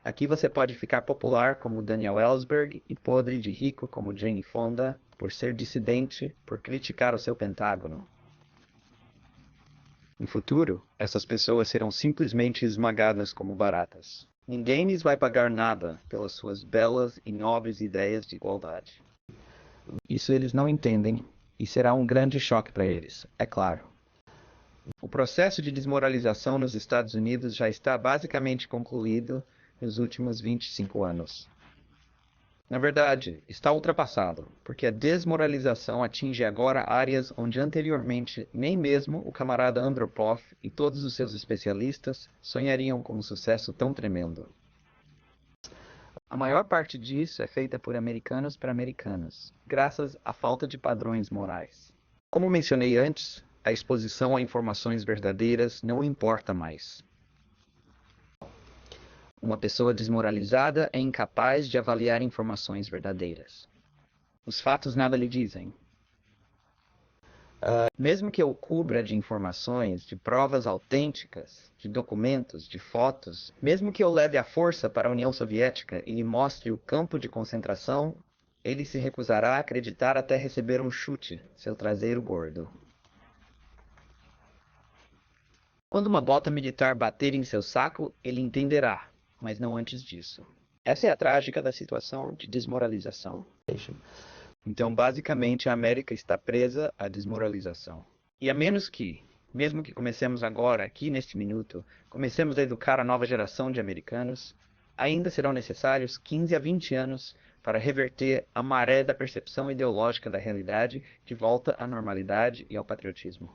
Aqui você pode ficar popular como Daniel Ellsberg e podre de rico como Jane Fonda, por ser dissidente, por criticar o seu Pentágono. No futuro, essas pessoas serão simplesmente esmagadas como baratas. Ninguém lhes vai pagar nada pelas suas belas e nobres ideias de igualdade. Isso eles não entendem, e será um grande choque para eles, é claro. O processo de desmoralização nos Estados Unidos já está basicamente concluído nos últimos 25 anos. Na verdade, está ultrapassado, porque a desmoralização atinge agora áreas onde anteriormente nem mesmo o camarada Andropov e todos os seus especialistas sonhariam com um sucesso tão tremendo. A maior parte disso é feita por americanos para americanos, graças à falta de padrões morais. Como mencionei antes, a exposição a informações verdadeiras não importa mais. Uma pessoa desmoralizada é incapaz de avaliar informações verdadeiras. Os fatos nada lhe dizem. Mesmo que eu cubra de informações, de provas autênticas, de documentos, de fotos, mesmo que eu leve à força para a União Soviética e lhe mostre o campo de concentração, ele se recusará a acreditar até receber um chute, seu traseiro gordo. Quando uma bota militar bater em seu saco, ele entenderá, mas não antes disso. Essa é a trágica da situação de desmoralização. Então, basicamente, a América está presa à desmoralização. E a menos que, mesmo que comecemos agora, aqui neste minuto, comecemos a educar a nova geração de americanos, ainda serão necessários 15 a 20 anos para reverter a maré da percepção ideológica da realidade de volta à normalidade e ao patriotismo.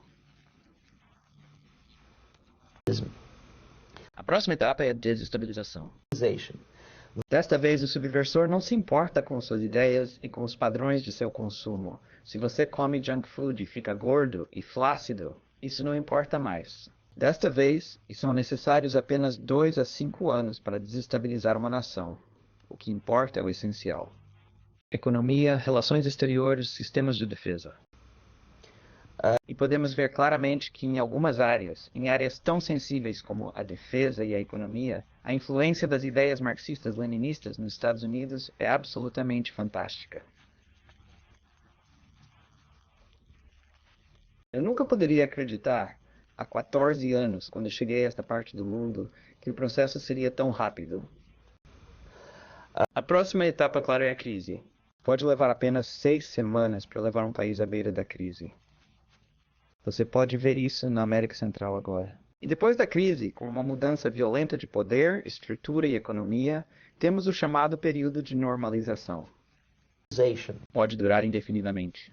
A próxima etapa é a desestabilização. Desta vez, o subversor não se importa com suas ideias e com os padrões de seu consumo. Se você come junk food e fica gordo e flácido, isso não importa mais. Desta vez, e são necessários apenas 2 a 5 anos para desestabilizar uma nação. O que importa é o essencial. Economia, relações exteriores, sistemas de defesa. E podemos ver claramente que em algumas áreas, em áreas tão sensíveis como a defesa e a economia, a influência das ideias marxistas-leninistas nos Estados Unidos é absolutamente fantástica. Eu nunca poderia acreditar, há 14 anos, quando eu cheguei a esta parte do mundo, que o processo seria tão rápido. A próxima etapa, claro, é a crise. Pode levar apenas 6 semanas para levar um país à beira da crise. Você pode ver isso na América Central agora. E depois da crise, com uma mudança violenta de poder, estrutura e economia, temos o chamado período de normalização. Pode durar indefinidamente.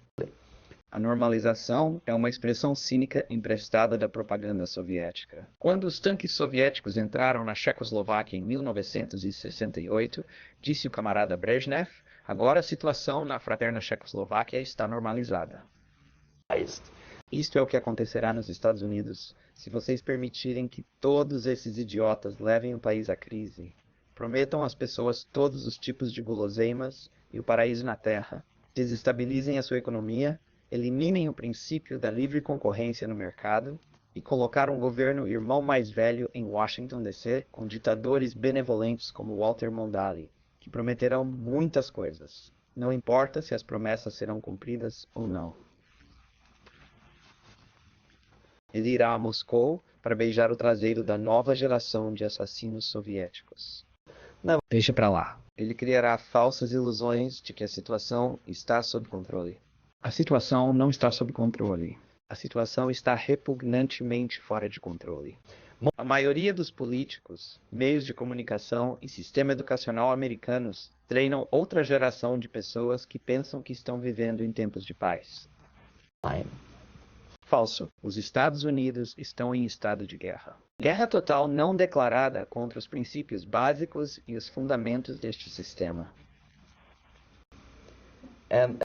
A normalização é uma expressão cínica emprestada da propaganda soviética. Quando os tanques soviéticos entraram na Checoslováquia em 1968, disse o camarada Brezhnev, agora a situação na fraterna Checoslováquia está normalizada. Isto é o que acontecerá nos Estados Unidos, se vocês permitirem que todos esses idiotas levem o país à crise. Prometam às pessoas todos os tipos de guloseimas e o paraíso na terra, desestabilizem a sua economia, eliminem o princípio da livre concorrência no mercado e colocar um governo irmão mais velho em Washington DC com ditadores benevolentes como Walter Mondale, que prometerão muitas coisas. Não importa se as promessas serão cumpridas ou não. Ele irá a Moscou para beijar o traseiro da nova geração de assassinos soviéticos. Não, deixa pra lá. Ele criará falsas ilusões de que a situação está sob controle. A situação não está sob controle. A situação está repugnantemente fora de controle. A maioria dos políticos, meios de comunicação e sistema educacional americanos treinam outra geração de pessoas que pensam que estão vivendo em tempos de paz. Falso. Os Estados Unidos estão em estado de guerra. Guerra total não declarada contra os princípios básicos e os fundamentos deste sistema.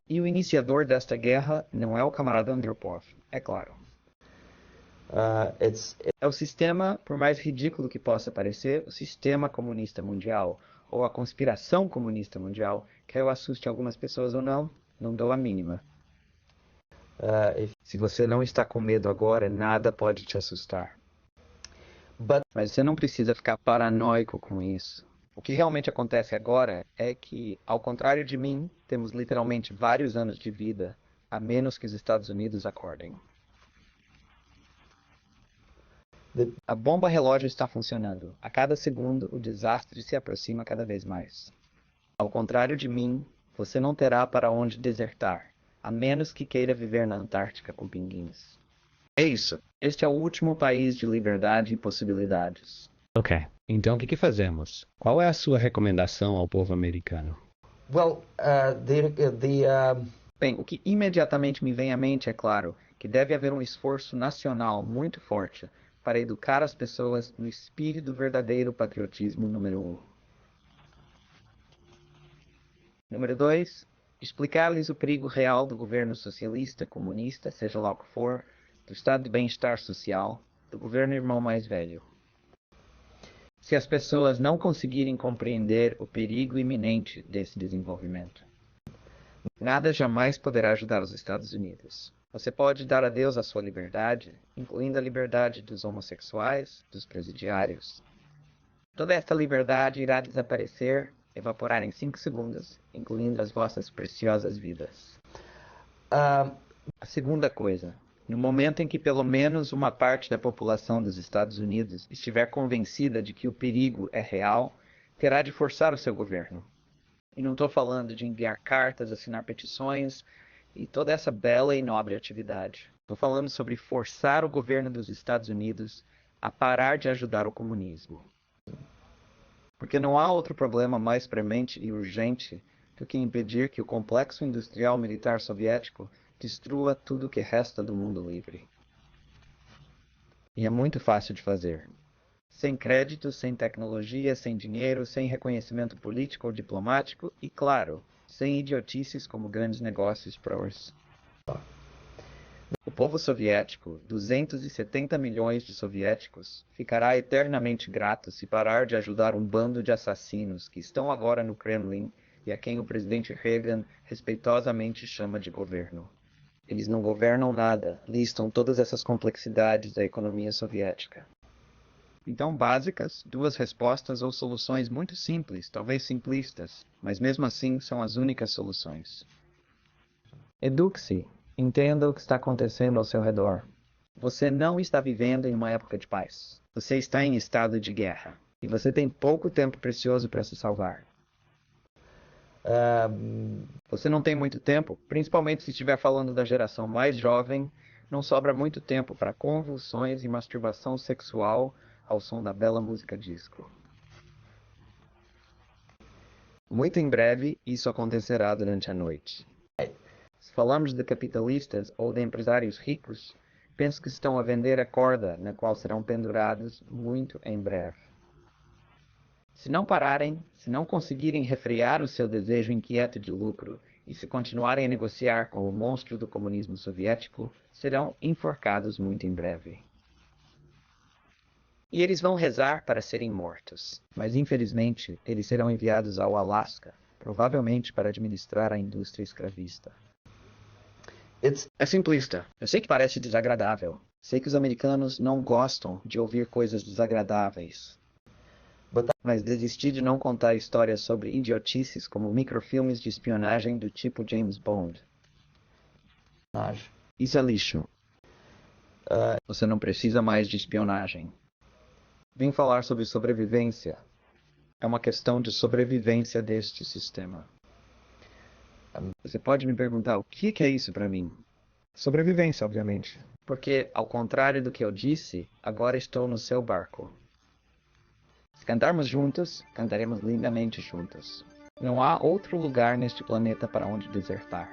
E o iniciador desta guerra não é o camarada Andropov, é claro. É o sistema, por mais ridículo que possa parecer, o sistema comunista mundial, ou a conspiração comunista mundial, quer eu assuste algumas pessoas ou não, não dou a mínima. Se você não está com medo agora, nada pode te assustar. Mas você não precisa ficar paranoico com isso. O que realmente acontece agora é que, ao contrário de mim, temos literalmente vários anos de vida, a menos que os Estados Unidos acordem. A bomba relógio está funcionando. A cada segundo, o desastre se aproxima cada vez mais. Ao contrário de mim, você não terá para onde desertar, a menos que queira viver na Antártica com pinguins. É isso. Este é o último país de liberdade e possibilidades. Ok. Então o que fazemos? Qual é a sua recomendação ao povo americano? Bem, o que imediatamente me vem à mente é claro que deve haver um esforço nacional muito forte para educar as pessoas no espírito do verdadeiro patriotismo número 1. Número 2, explicar-lhes o perigo real do governo socialista, comunista, seja lá o que for, do estado de bem-estar social, do governo irmão mais velho. Se as pessoas não conseguirem compreender o perigo iminente desse desenvolvimento, nada jamais poderá ajudar os Estados Unidos. Você pode dar adeus à sua liberdade, incluindo a liberdade dos homossexuais, dos presidiários. Toda esta liberdade irá desaparecer, evaporar em 5 segundos, incluindo as vossas preciosas vidas. A segunda coisa, no momento em que pelo menos uma parte da população dos Estados Unidos estiver convencida de que o perigo é real, terá de forçar o seu governo. E não estou falando de enviar cartas, assinar petições e toda essa bela e nobre atividade. Estou falando sobre forçar o governo dos Estados Unidos a parar de ajudar o comunismo. Porque não há outro problema mais premente e urgente do que impedir que o complexo industrial militar soviético destrua tudo o que resta do mundo livre. E é muito fácil de fazer. Sem crédito, sem tecnologia, sem dinheiro, sem reconhecimento político ou diplomático e, claro, sem idiotices como grandes negócios pros. O povo soviético, 270 milhões de soviéticos, ficará eternamente grato se parar de ajudar um bando de assassinos que estão agora no Kremlin e a quem o presidente Reagan respeitosamente chama de governo. Eles não governam nada, listam todas essas complexidades da economia soviética. Então, básicas, duas respostas ou soluções muito simples, talvez simplistas, mas mesmo assim são as únicas soluções. Eduque-se. Entenda o que está acontecendo ao seu redor. Você não está vivendo em uma época de paz. Você está em estado de guerra. E você tem pouco tempo precioso para se salvar. Você não tem muito tempo, principalmente se estiver falando da geração mais jovem, não sobra muito tempo para convulsões e masturbação sexual ao som da bela música disco. Muito em breve, isso acontecerá durante a noite. Se falarmos de capitalistas ou de empresários ricos, penso que estão a vender a corda na qual serão pendurados muito em breve. Se não pararem, se não conseguirem refrear o seu desejo inquieto de lucro e se continuarem a negociar com o monstro do comunismo soviético, serão enforcados muito em breve. E eles vão rezar para serem mortos, mas infelizmente eles serão enviados ao Alasca, provavelmente para administrar a indústria escravista. É simplista. Eu sei que parece desagradável. Sei que os americanos não gostam de ouvir coisas desagradáveis. Mas desisti de não contar histórias sobre idiotices como microfilmes de espionagem do tipo James Bond. Isso é lixo. Você não precisa mais de espionagem. Vim falar sobre sobrevivência. É uma questão de sobrevivência deste sistema. Você pode me perguntar o que é isso para mim? Sobrevivência, obviamente. Porque, ao contrário do que eu disse, agora estou no seu barco. Se cantarmos juntos, cantaremos lindamente juntos. Não há outro lugar neste planeta para onde desertar.